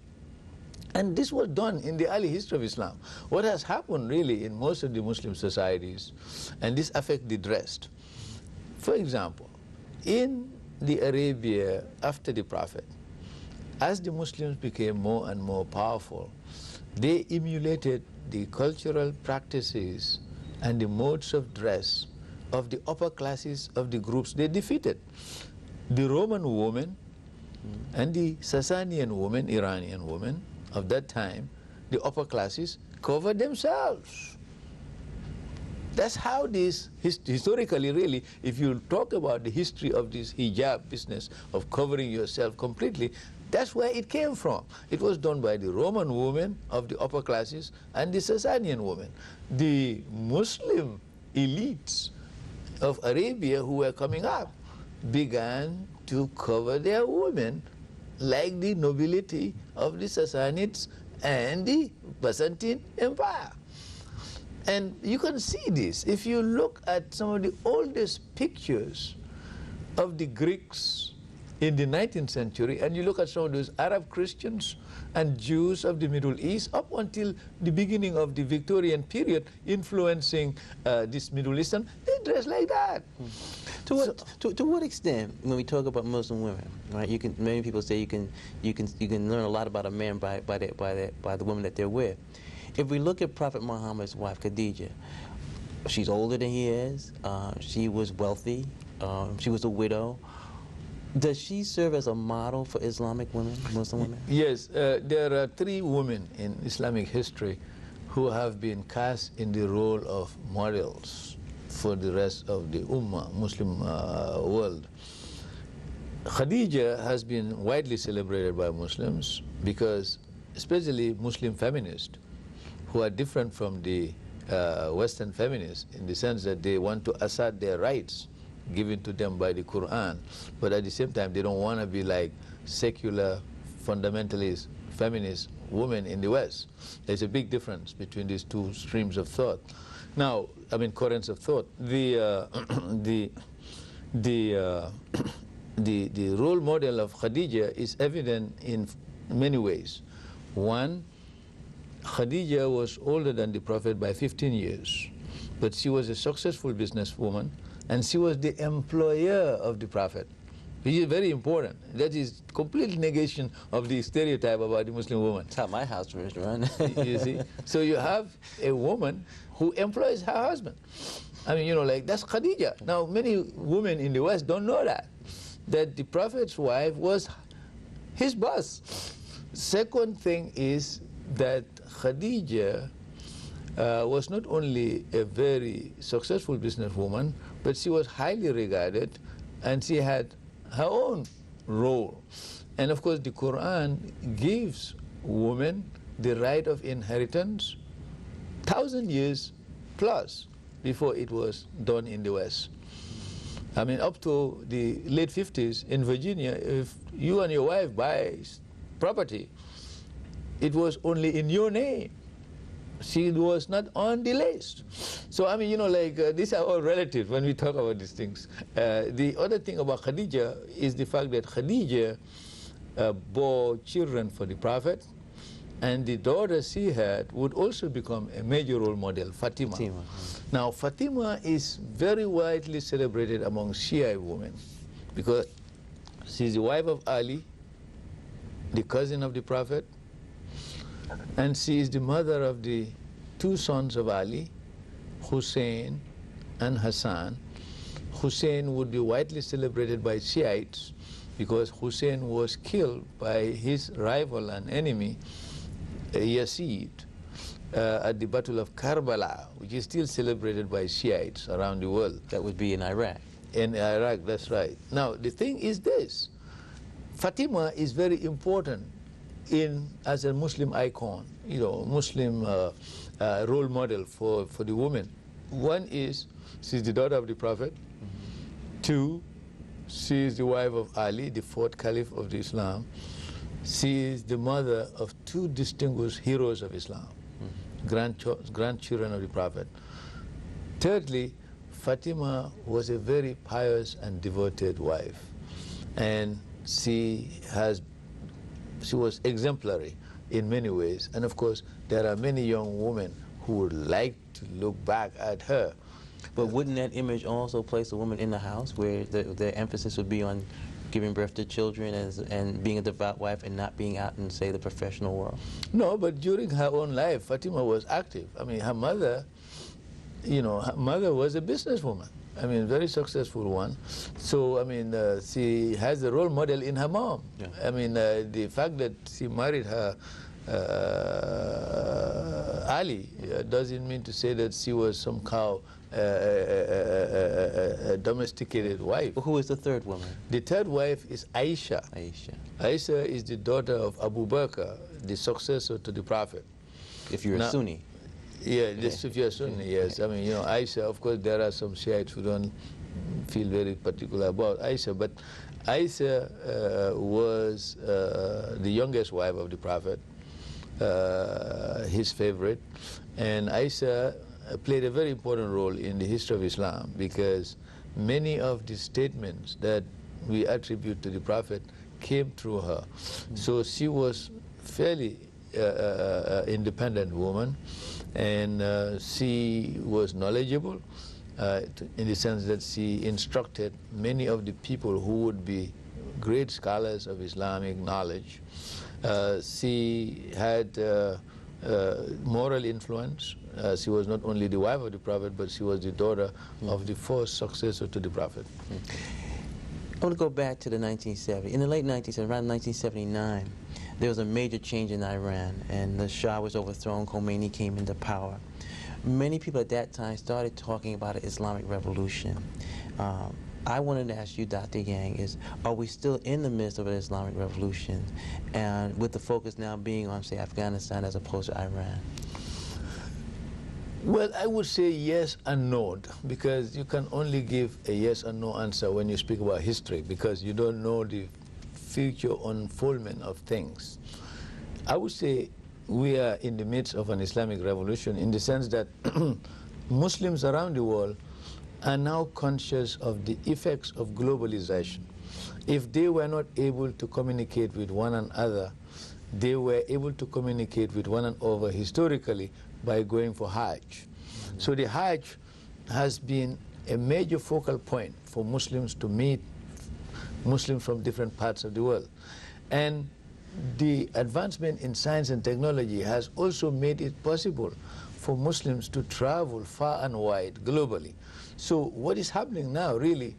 And this was done in the early history of Islam. What has happened really in most of the Muslim societies, and this affects the dress. For example, in the Arabia after the Prophet, as the Muslims became more and more powerful, they emulated the cultural practices and the modes of dress of the upper classes of the groups they defeated. The Roman woman and the Sasanian woman, Iranian woman of that time, the upper classes, covered themselves. That's how this, historically really, if you talk about the history of this hijab business of covering yourself completely, that's where it came from. It was done by the Roman women of the upper classes and the Sasanian women. The Muslim elites of Arabia who were coming up began to cover their women like the nobility of the Sassanids and the Byzantine Empire. And you can see this if you look at some of the oldest pictures of the Greeks in the 19th century, and you look at some of those Arab Christians and Jews of the Middle East up until the beginning of the Victorian period influencing this Middle Eastern, they dress like that. To what extent, when we talk about Muslim women, right? You can, many people say you can learn a lot about a man by the woman that they're with. If we look at Prophet Muhammad's wife Khadijah, she's older than he is. She was wealthy. She was a widow. Does she serve as a model for Islamic women, Muslim women? Yes, there are three women in Islamic history who have been cast in the role of models for the rest of the Ummah, Muslim world. Khadija has been widely celebrated by Muslims because, especially Muslim feminists, who are different from the Western feminists in the sense that they want to assert their rights given to them by the Quran, but at the same time they don't want to be like secular fundamentalist feminist women in the West. There's a big difference between these two streams of thought. Now, I mean currents of thought. The role model of Khadija is evident in many ways. One, Khadija was older than the Prophet by 15 years, but she was a successful businesswoman, and she was the employer of the Prophet, which is very important. That is complete negation of the stereotype about the Muslim woman. That's how my house was run. You see? So you have a woman who employs her husband. I mean, you know, like that's Khadija. Now, many women in the West don't know that the Prophet's wife was his boss. Second thing is that Khadija was not only a very successful businesswoman, but she was highly regarded, and she had her own role. And of course, the Quran gives women the right of inheritance 1,000 years plus before it was done in the West. I mean, up to the late 50s in Virginia, if you and your wife buy property, it was only in your name. She was not on the list. So, I mean, you know, like, these are all relative when we talk about these things. The other thing about Khadija is the fact that Khadija bore children for the Prophet, and the daughter she had would also become a major role model, Fatima. Now, Fatima is very widely celebrated among Shia women because she's the wife of Ali, the cousin of the Prophet, and she is the mother of the two sons of Ali, Hussein and Hassan. Hussein would be widely celebrated by Shiites because Hussein was killed by his rival and enemy, Yazid, at the Battle of Karbala, which is still celebrated by Shiites around the world. That would be in Iraq. In Iraq, that's right. Now, the thing is this. Fatima is very important as a Muslim icon, you know, Muslim role model for the woman. One is, she's the daughter of the Prophet. Two, she is the wife of Ali, the fourth caliph of the Islam. She is the mother of two distinguished heroes of Islam, grandchildren of the Prophet. Thirdly, Fatima was a very pious and devoted wife, and she was exemplary in many ways. And of course, there are many young women who would like to look back at her. But wouldn't that image also place a woman in the house, where the emphasis would be on giving birth to children and being a devout wife and not being out in, say, the professional world? No, but during her own life, Fatima was active. I mean, her mother, her mother was a businesswoman. I mean, very successful one. So, I mean, she has a role model in her mom. Yeah. I mean, the fact that she married her Ali doesn't mean to say that she was somehow a domesticated wife. Well, who is the third woman? The third wife is Aisha. Aisha is the daughter of Abu Bakr, the successor to the Prophet. If you're a Sunni. Yeah, if you're a Sunni, yes. I mean, Aisha, of course, there are some Shiites who don't feel very particular about Aisha, but Aisha was the youngest wife of the Prophet, his favorite, and Aisha played a very important role in the history of Islam, because many of the statements that we attribute to the Prophet came through her. So she was fairly independent woman, and she was knowledgeable in the sense that she instructed many of the people who would be great scholars of Islamic knowledge. She had moral influence. She was not only the wife of the Prophet, but she was the daughter of the first successor to the Prophet. I want to go back to the 1970s. In the late 1970s, around 1979, there was a major change in Iran, and the Shah was overthrown. Khomeini came into power. Many people at that time started talking about an Islamic revolution. I wanted to ask you, Dr. Yang, are we still in the midst of an Islamic revolution, and with the focus now being on, say, Afghanistan as opposed to Iran? Well, I would say yes and no, because you can only give a yes and no answer when you speak about history, because you don't know the future unfoldment of things. I would say we are in the midst of an Islamic revolution, in the sense that Muslims around the world are now conscious of the effects of globalization. If they were not able to communicate with one another, they were able to communicate with one another historically by going for Hajj. So the Hajj has been a major focal point for Muslims to meet Muslims from different parts of the world. And the advancement in science and technology has also made it possible for Muslims to travel far and wide globally. So what is happening now really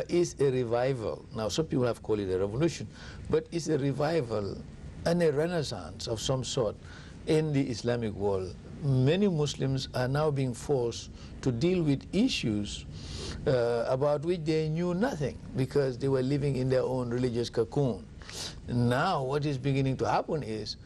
is a revival. Now some people have called it a revolution, but it's a revival and a renaissance of some sort in the Islamic world. Many Muslims are now being forced to deal with issues about which they knew nothing, because they were living in their own religious cocoon. Now what is beginning to happen is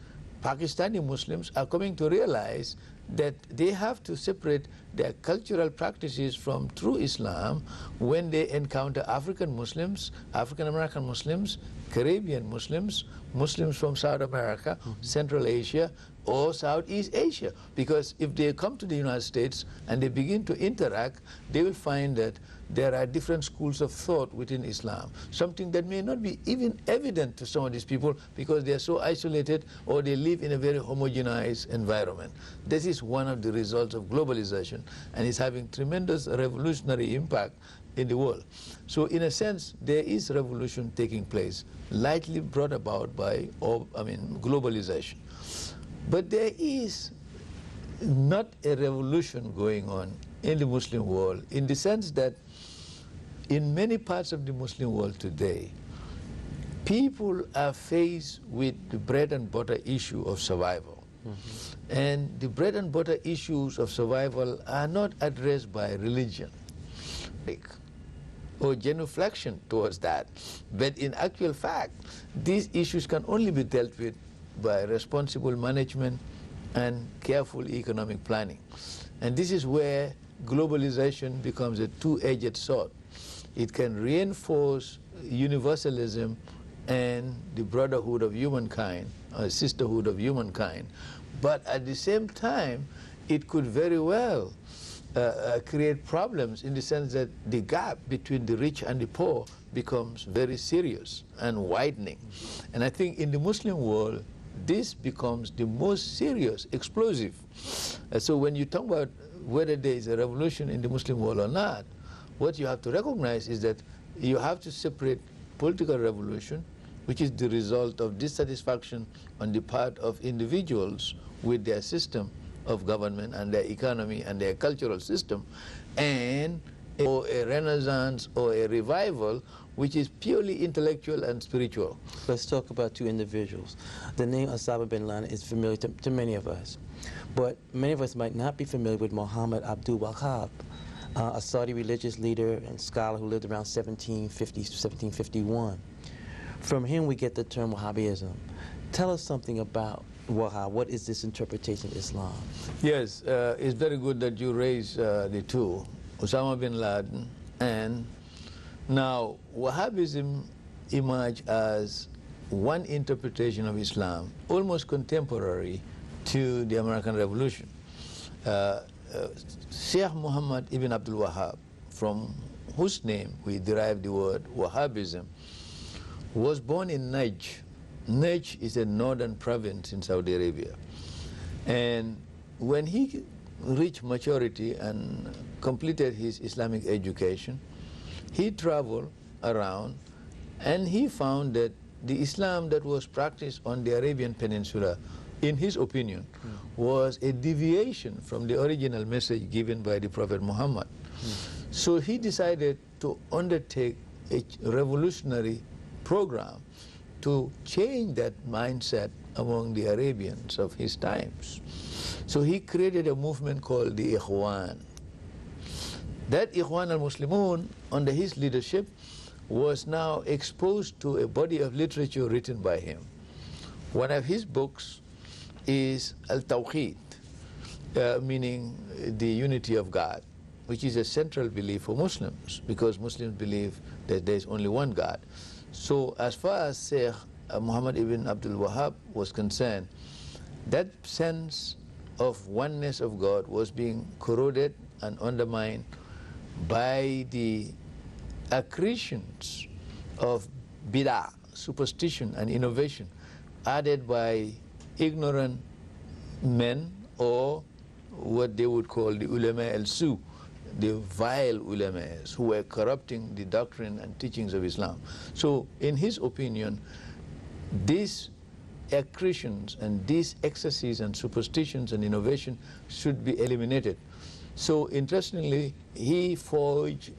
Pakistani Muslims are coming to realize that they have to separate their cultural practices from true Islam when they encounter African Muslims, African American Muslims, Caribbean Muslims, Muslims from South America, Central Asia, or Southeast Asia. Because if they come to the United States and they begin to interact, they will find that there are different schools of thought within Islam, something that may not be even evident to some of these people because they are so isolated or they live in a very homogenized environment. This is one of the results of globalization, and it's having tremendous revolutionary impact in the world. So in a sense, there is revolution taking place, lightly brought about by globalization. But there is not a revolution going on in the Muslim world, in the sense that in many parts of the Muslim world today, people are faced with the bread and butter issue of survival. And the bread and butter issues of survival are not addressed by religion or genuflection towards that. But in actual fact, these issues can only be dealt with by responsible management and careful economic planning. And this is where globalization becomes a two-edged sword. It can reinforce universalism and the brotherhood of humankind, or sisterhood of humankind. But at the same time, it could very well create problems in the sense that the gap between the rich and the poor becomes very serious and widening. And I think in the Muslim world, this becomes the most serious, explosive. So when you talk about whether there is a revolution in the Muslim world or not, what you have to recognize is that you have to separate political revolution, which is the result of dissatisfaction on the part of individuals with their system of government and their economy and their cultural system, and or a renaissance or a revival which is purely intellectual and spiritual. Let's talk about two individuals. The name Osama bin Laden is familiar to many of us, but many of us might not be familiar with Muhammad Abdul Wahhab, a Saudi religious leader and scholar who lived around 1750 to 1751. From him we get the term Wahhabism. Tell us something about Wahhab. What is this interpretation of Islam? Yes, it's very good that you raise the two, Osama bin Laden, and now Wahhabism emerged as one interpretation of Islam, almost contemporary to the American Revolution. Sheikh Muhammad ibn Abdul Wahhab, from whose name we derive the word Wahhabism, was born in Najd. Najd is a northern province in Saudi Arabia. And when he reached maturity and completed his Islamic education, he traveled around and he found that the Islam that was practiced on the Arabian Peninsula, in his opinion, was a deviation from the original message given by the Prophet Muhammad. So he decided to undertake a revolutionary program to change that mindset among the Arabians of his times. So he created a movement called the Ikhwan. That Ikhwan al-Muslimun, under his leadership, was now exposed to a body of literature written by him. One of his books is Al-Tawheed, meaning the unity of God, which is a central belief for Muslims, because Muslims believe that there is only one God. So as far as Sheikh Muhammad ibn Abdul Wahhab was concerned, that sense of oneness of God was being corroded and undermined by the accretions of bid'ah, superstition and innovation added by ignorant men, or what they would call the ulama al-su, the vile ulamas who were corrupting the doctrine and teachings of Islam. So in his opinion, these accretions and these excesses and superstitions and innovation should be eliminated. So interestingly, he formed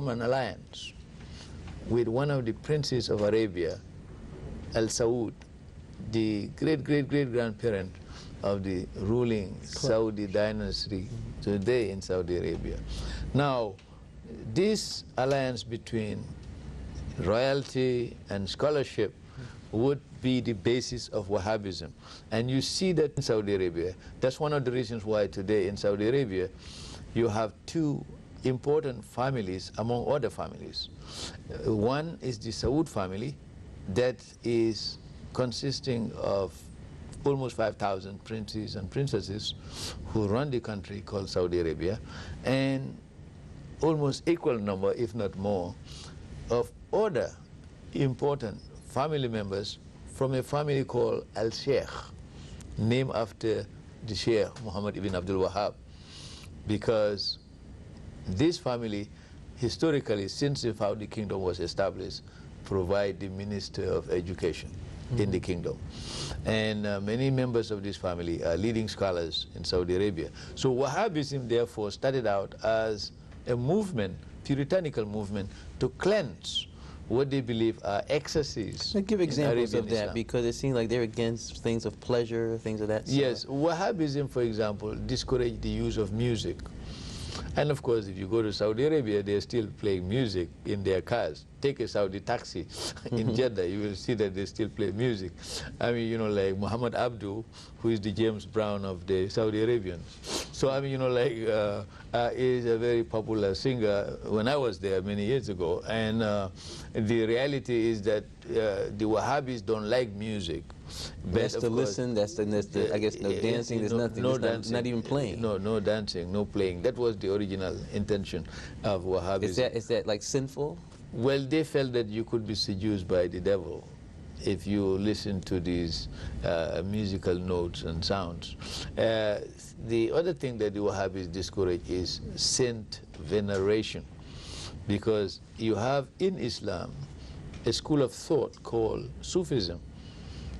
an alliance with one of the princes of Arabia, Al-Saud, the great-great-great-grandparent of the ruling Saudi dynasty today in Saudi Arabia. Now, this alliance between royalty and scholarship would be the basis of Wahhabism. And you see that in Saudi Arabia. That's one of the reasons why today in Saudi Arabia you have two important families among other families. One is the Saud family, that is consisting of almost 5,000 princes and princesses who run the country called Saudi Arabia, and almost equal number, if not more, of other important family members from a family called Al-Sheikh, named after the Sheikh Muhammad ibn Abdul Wahhab, because this family, historically, since the Saudi kingdom was established, provide the Minister of Education in the kingdom. And many members of this family are leading scholars in Saudi Arabia. So Wahhabism, therefore, started out as a movement, puritanical movement, to cleanse what they believe are excesses. Give examples of that, Islam. because it seems like they're against things of pleasure, things of that sort. Yes, Wahhabism, for example, discouraged the use of music. And of course, if you go to Saudi Arabia, they're still playing music in their cars take a Saudi taxi in Jeddah, you will see that they still play music. I mean, you know, like Muhammad Abdul, who is the James Brown of the Saudi Arabians. So, I mean, you know, like, is a very popular singer when I was there many years ago. And the reality is that the Wahhabis don't like music. That's the listen, that's the, I guess, no dancing, there's nothing. No dancing. Not even playing. No dancing, no playing. That was the original intention of Wahhabism. Is that like sinful? Well, they felt that you could be seduced by the devil if you listen to these musical notes and sounds. The other thing that the Wahhabis discourage is saint veneration, because you have in Islam a school of thought called Sufism.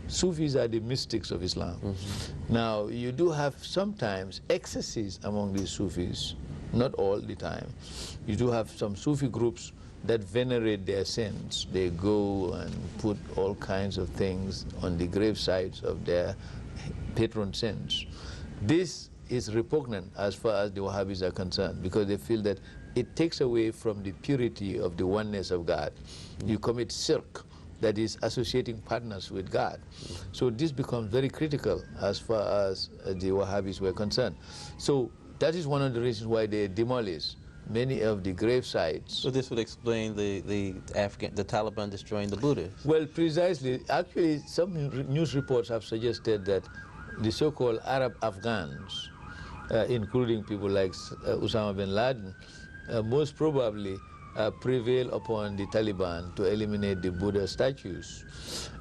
Sufis are the mystics of Islam. Now, you do have sometimes excesses among these Sufis, not all the time. You do have some Sufi groups that venerate their saints. They go and put all kinds of things on the gravesites of their patron saints. This is repugnant as far as the Wahhabis are concerned, because they feel that it takes away from the purity of the oneness of God. You commit shirk, that is associating partners with God. So this becomes very critical as far as the Wahhabis were concerned. So that is one of the reasons why they demolish many of the grave sites. So this would explain the Taliban destroying the Buddhas. Well, precisely. Actually, some news reports have suggested that the so-called Arab Afghans, including people like Osama bin Laden, most probably prevail upon the Taliban to eliminate the Buddha statues.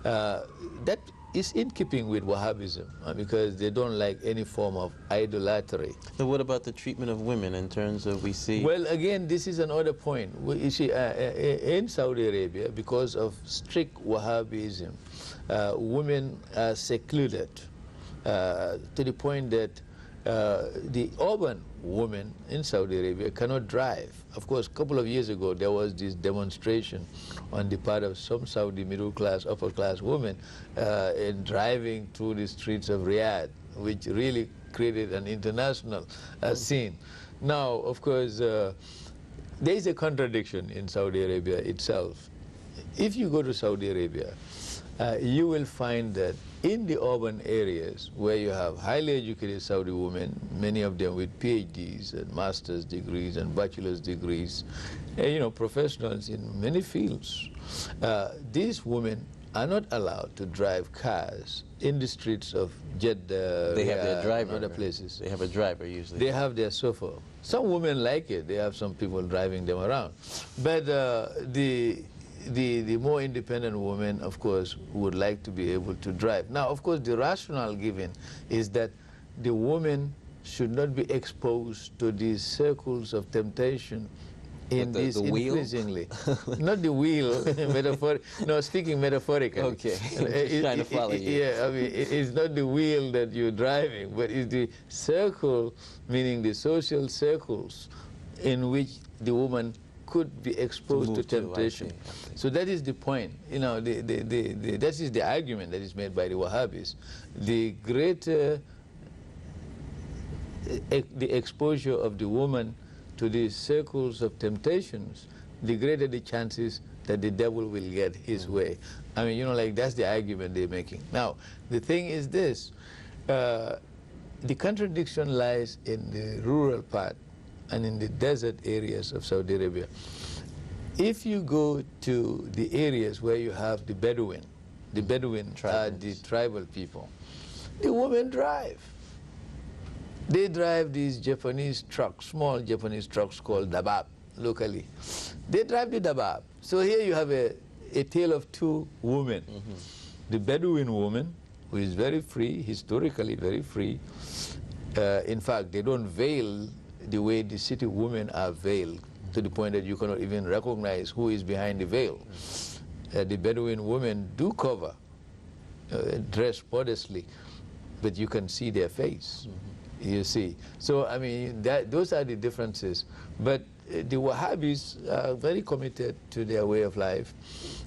That is in keeping with Wahhabism, because they don't like any form of idolatry. So what about the treatment of women in terms of we see? Well, again, this is another point. You see, in Saudi Arabia, because of strict Wahhabism, women are secluded to the point that the urban women in Saudi Arabia cannot drive. Of course, a couple of years ago, there was this demonstration on the part of some Saudi middle-class, upper-class women in driving through the streets of Riyadh, which really created an international scene. Now, of course, there is a contradiction in Saudi Arabia itself. If you go to Saudi Arabia, you will find that in the urban areas where you have highly educated Saudi women, many of them with PhDs and master's degrees and bachelor's degrees, you know, professionals in many fields, these women are not allowed to drive cars in the streets of Jeddah. They have their driver. Other places. They have a driver usually. They have their chauffeur. Some women like it. They have some people driving them around. But the more independent women, of course, would like to be able to drive. Now, of course, the rationale given is that the woman should not be exposed to these circles of temptation in this increasingly. Not the wheel, no, speaking metaphorically. Okay, just trying to follow you. Yeah, I mean, it's not the wheel that you're driving, but it's the circle, meaning the social circles in which the woman could be exposed to temptation. So that is the point. You know, that is the argument that is made by the Wahhabis. The greater the exposure of the woman to these circles of temptations, the greater the chances that the devil will get his way. I mean, you know, like that's the argument they're making. Now, the thing is this, the contradiction lies in the rural part and in the desert areas of Saudi Arabia. If you go to the areas where you have the Bedouin are the tribal people, the women drive. They drive these Japanese trucks, small Japanese trucks called dabab, locally. They drive the dabab. So here you have a tale of two women. The Bedouin woman, who is very free, historically very free. In fact, they don't veil the way the city women are veiled, to the point that you cannot even recognize who is behind the veil. The Bedouin women do cover, dress modestly, but you can see their face. You see. So, I mean, those are the differences. But the Wahhabis are very committed to their way of life,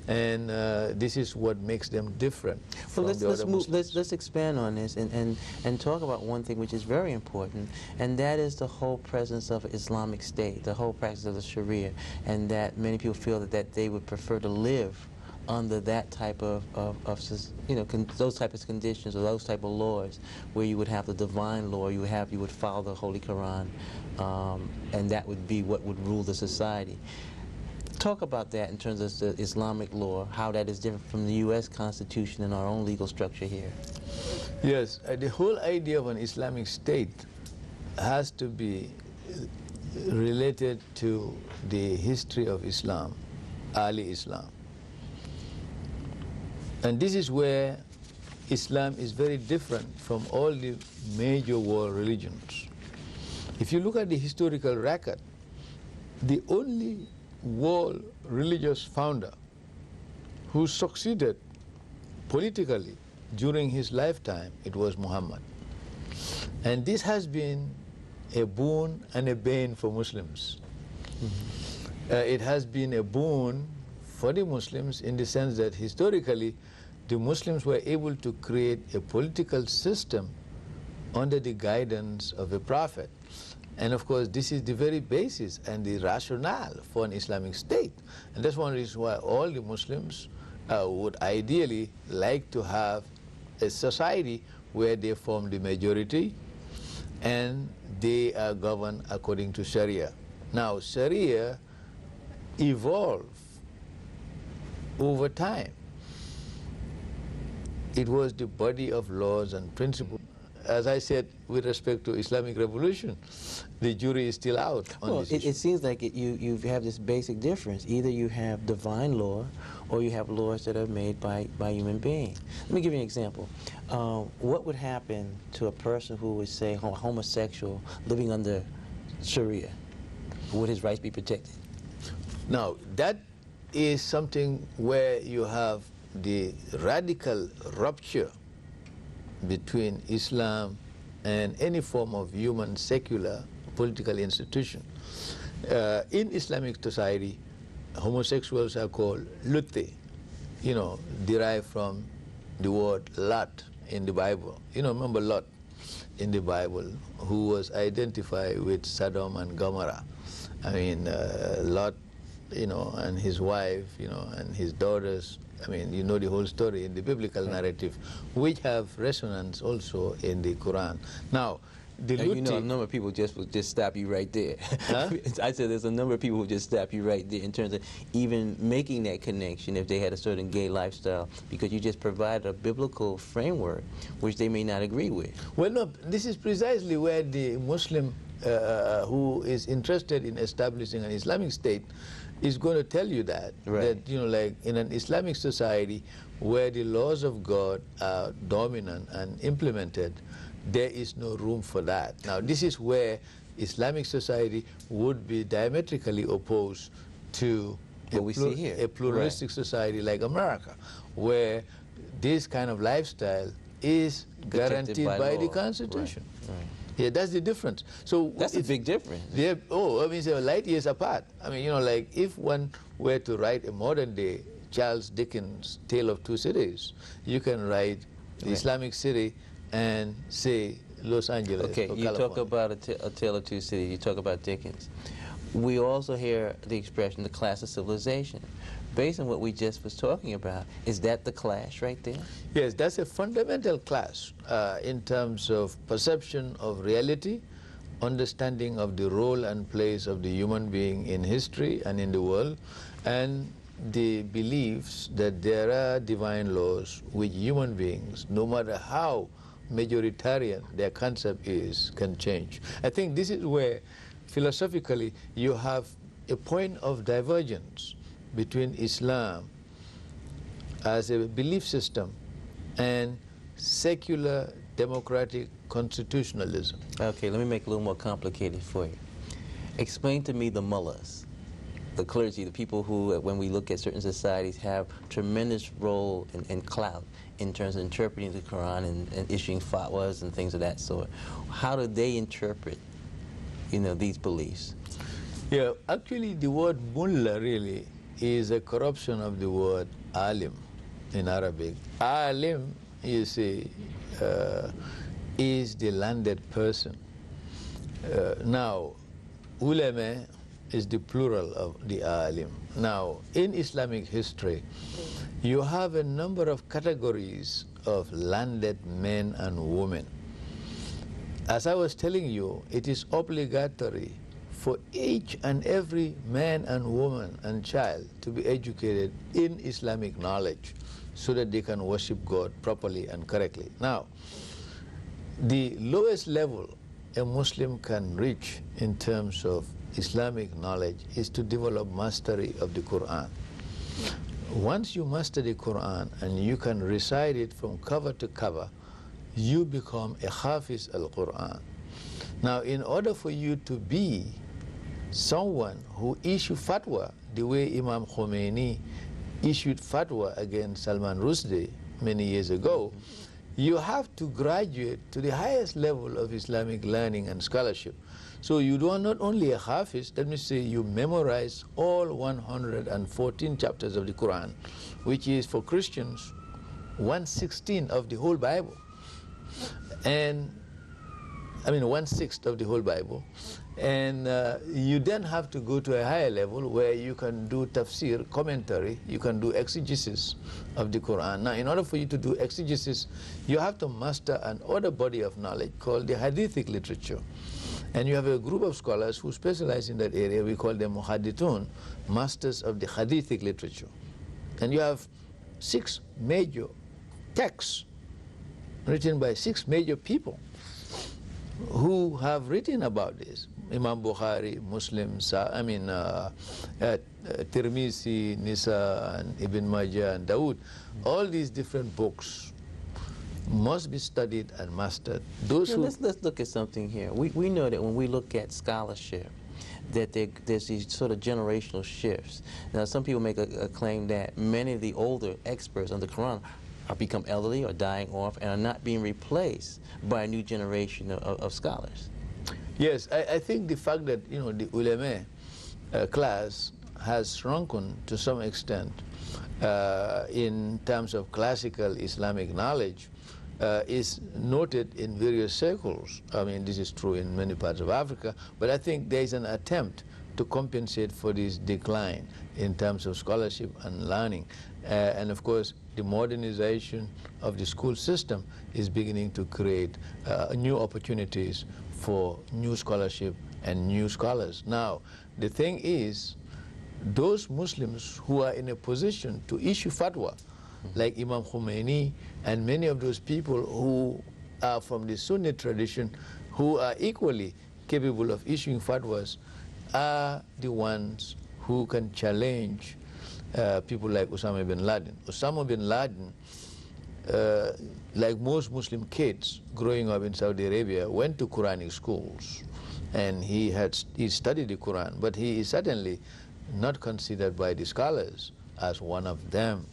and this is what makes them different from the other Muslims. Let's expand on this and talk about one thing which is very important, and that is the whole presence of Islamic State, the whole practice of the Sharia, and that many people feel that they would prefer to live under that type of those types of conditions or those type of laws, where you would have the divine law, you would follow the Holy Quran, and that would be what would rule the society. Talk about that in terms of the Islamic law, how that is different from the U.S. Constitution and our own legal structure here. Yes, the whole idea of an Islamic state has to be related to the history of Islam, early Islam. And this is where Islam is very different from all the major world religions. If you look at the historical record, the only world religious founder who succeeded politically during his lifetime, it was Muhammad. And this has been a boon and a bane for Muslims. Mm-hmm. It has been a boon for the Muslims in the sense that historically the Muslims were able to create a political system under the guidance of a prophet. And of course, this is the very basis and the rationale for an Islamic state. And that's one reason why all the Muslims would ideally like to have a society where they form the majority and they are governed according to Sharia. Now, Sharia evolved over time. It was the body of laws and principles. As I said, with respect to Islamic revolution, the jury is still out on this issue. It seems like you have this basic difference. Either you have divine law or you have laws that are made by human beings. Let me give you an example. What would happen to a person who was, say, homosexual living under Sharia? Would his rights be protected? Now, that is something where you have the radical rupture between Islam and any form of human secular political institution. In Islamic society, homosexuals are called lutte, derived from the word Lot in the Bible. Remember Lot in the Bible, who was identified with Sodom and Gomorrah. I mean, Lot, and his wife, and his daughters. I mean, you know the whole story in the biblical narrative, which have resonance also in the Quran. Now, the a number of people would just stop you right there. Huh? I said there's a number of people who just stop you right there in terms of even making that connection if they had a certain gay lifestyle, because you just provided a biblical framework which they may not agree with. Well, no, this is precisely where the Muslim who is interested in establishing an Islamic state is going to tell you that, right. that, like in an Islamic society where the laws of God are dominant and implemented, there is no room for that. Now, this is where Islamic society would be diametrically opposed to a pluralistic society like America, where this kind of lifestyle is guaranteed by the Constitution. Right. Yeah, that's the difference. So that's a big difference. I mean, they're light years apart. I mean, like if one were to write a modern-day Charles Dickens' Tale of Two Cities, you can write the Islamic city and say Los Angeles. Okay, or you California. talk about a Tale of Two Cities. You talk about Dickens. We also hear the expression, the clash of civilization. Based on what we just was talking about, is that the clash right there? Yes, that's a fundamental clash in terms of perception of reality, understanding of the role and place of the human being in history and in the world, and the beliefs that there are divine laws which human beings, no matter how majoritarian their concept is, can change. I think this is where philosophically you have a point of divergence between Islam as a belief system and secular democratic constitutionalism. Okay, let me make it a little more complicated for you. Explain to me the mullahs, the clergy, the people who, when we look at certain societies, have tremendous role and clout in terms of interpreting the Quran and issuing fatwas and things of that sort. How do they interpret, these beliefs? Yeah, actually the word mullah really is a corruption of the word alim in Arabic. Alim, you see, is the landed person. Now, ulama is the plural of the alim. Now, in Islamic history, you have a number of categories of landed men and women. As I was telling you, it is obligatory for each and every man and woman and child to be educated in Islamic knowledge so that they can worship God properly and correctly. Now, the lowest level a Muslim can reach in terms of Islamic knowledge is to develop mastery of the Quran. Once you master the Quran and you can recite it from cover to cover, you become a Hafiz al-Quran. Now, in order for you to be someone who issue fatwa the way Imam Khomeini issued fatwa against Salman Rushdie many years ago, you have to graduate to the highest level of Islamic learning and scholarship. So you are not only a Hafiz, let me say you memorize all 114 chapters of the Quran, which is for Christians 1/16 of the whole Bible. And I mean 1/6 of the whole Bible. And you then have to go to a higher level where you can do tafsir, commentary, you can do exegesis of the Quran. Now, in order for you to do exegesis, you have to master another body of knowledge called the Hadithic literature. And you have a group of scholars who specialize in that area. We call them Muhaddithun, masters of the Hadithic literature. And you have 6 major texts written by 6 major people who have written about this. Imam Bukhari, Muslim, Tirmizi, Nisa, and Ibn Majah, and Dawood. All these different books must be studied and mastered. Let's look at something here. We know that when we look at scholarship, that there's these sort of generational shifts. Now, some people make a claim that many of the older experts on the Quran are become elderly or dying off and are not being replaced by a new generation of scholars. Yes, I think the fact that the ulama class has shrunken to some extent in terms of classical Islamic knowledge is noted in various circles. I mean, this is true in many parts of Africa, but I think there is an attempt to compensate for this decline in terms of scholarship and learning. And of course, the modernization of the school system is beginning to create new opportunities for new scholarship and new scholars. Now, the thing is, those Muslims who are in a position to issue fatwa, like Imam Khomeini and many of those people who are from the Sunni tradition, who are equally capable of issuing fatwas, are the ones who can challenge people like Osama bin Laden. Osama bin Laden, like most Muslim kids growing up in Saudi Arabia, went to Quranic schools, and he studied the Quran, but he is certainly not considered by the scholars as one of them.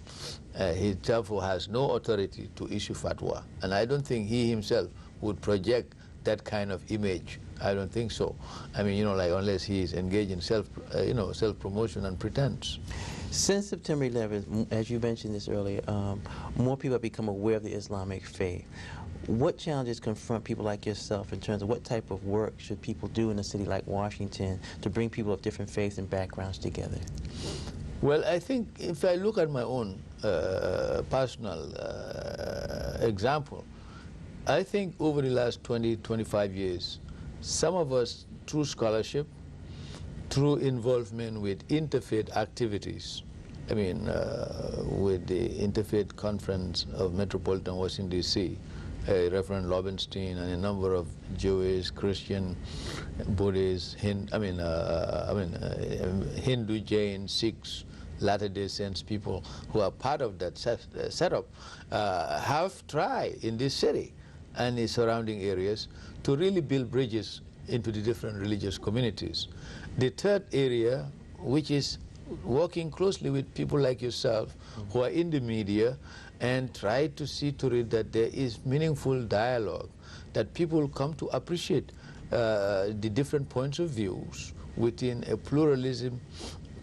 He therefore has no authority to issue fatwa, and I don't think he himself would project that kind of image. I don't think so. I mean, like unless he is engaged in self-promotion and pretense. Since September 11th, as you mentioned this earlier, more people have become aware of the Islamic faith. What challenges confront people like yourself in terms of what type of work should people do in a city like Washington to bring people of different faiths and backgrounds together? Well, I think if I look at my own personal example, I think over the last 20, 25 years, some of us, through scholarship, through involvement with interfaith activities, I mean, with the Interfaith Conference of Metropolitan Washington, D.C., Reverend Lobenstein and a number of Jewish, Christian, Buddhist, Hindu, Jain, Sikhs, Latter-day Saints people who are part of that setup have tried in this city and the surrounding areas to really build bridges into the different religious communities. The third area, which is working closely with people like yourself who are in the media and try to see to it that there is meaningful dialogue, that people come to appreciate the different points of views within a pluralism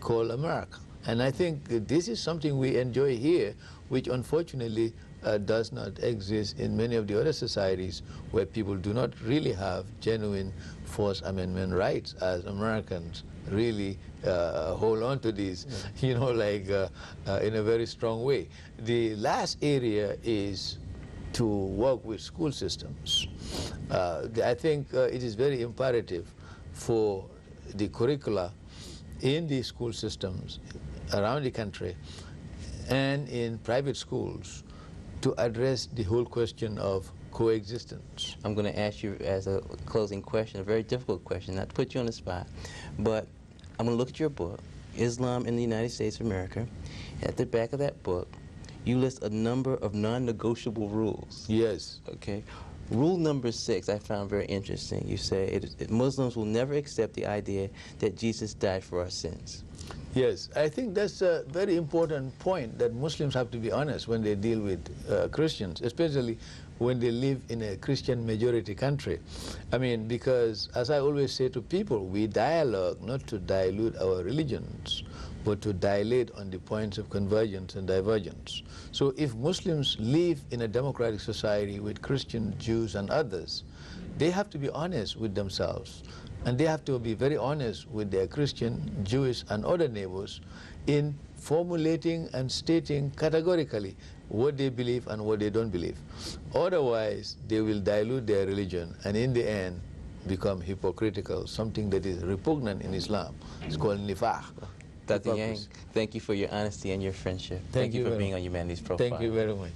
called America. And I think this is something we enjoy here, which unfortunately does not exist in many of the other societies where people do not really have genuine First Amendment rights, as Americans really hold on to these, you know, like in a very strong way. The last area is to work with school systems. I think it is very imperative for the curricula in the school systems around the country and in private schools to address the whole question of coexistence. I'm going to ask you as a closing question, a very difficult question, not to put you on the spot, but I'm going to look at your book, Islam in the United States of America. At the back of that book, you list a number of non-negotiable rules. Yes. Okay. Rule number 6 I found very interesting. You say Muslims will never accept the idea that Jesus died for our sins. Yes, I think that's a very important point, that Muslims have to be honest when they deal with Christians, especially when they live in a Christian majority country. I mean, because as I always say to people, we dialogue not to dilute our religions, but to dilate on the points of convergence and divergence. So if Muslims live in a democratic society with Christian, Jews, and others, they have to be honest with themselves. And they have to be very honest with their Christian, Jewish, and other neighbors in formulating and stating categorically what they believe and what they don't believe. Otherwise, they will dilute their religion and in the end become hypocritical, something that is repugnant in Islam. It's called nifaq. Dr. Nyang, thank you for your honesty and your friendship. Thank you for being on Humanities Profile. Thank you very much.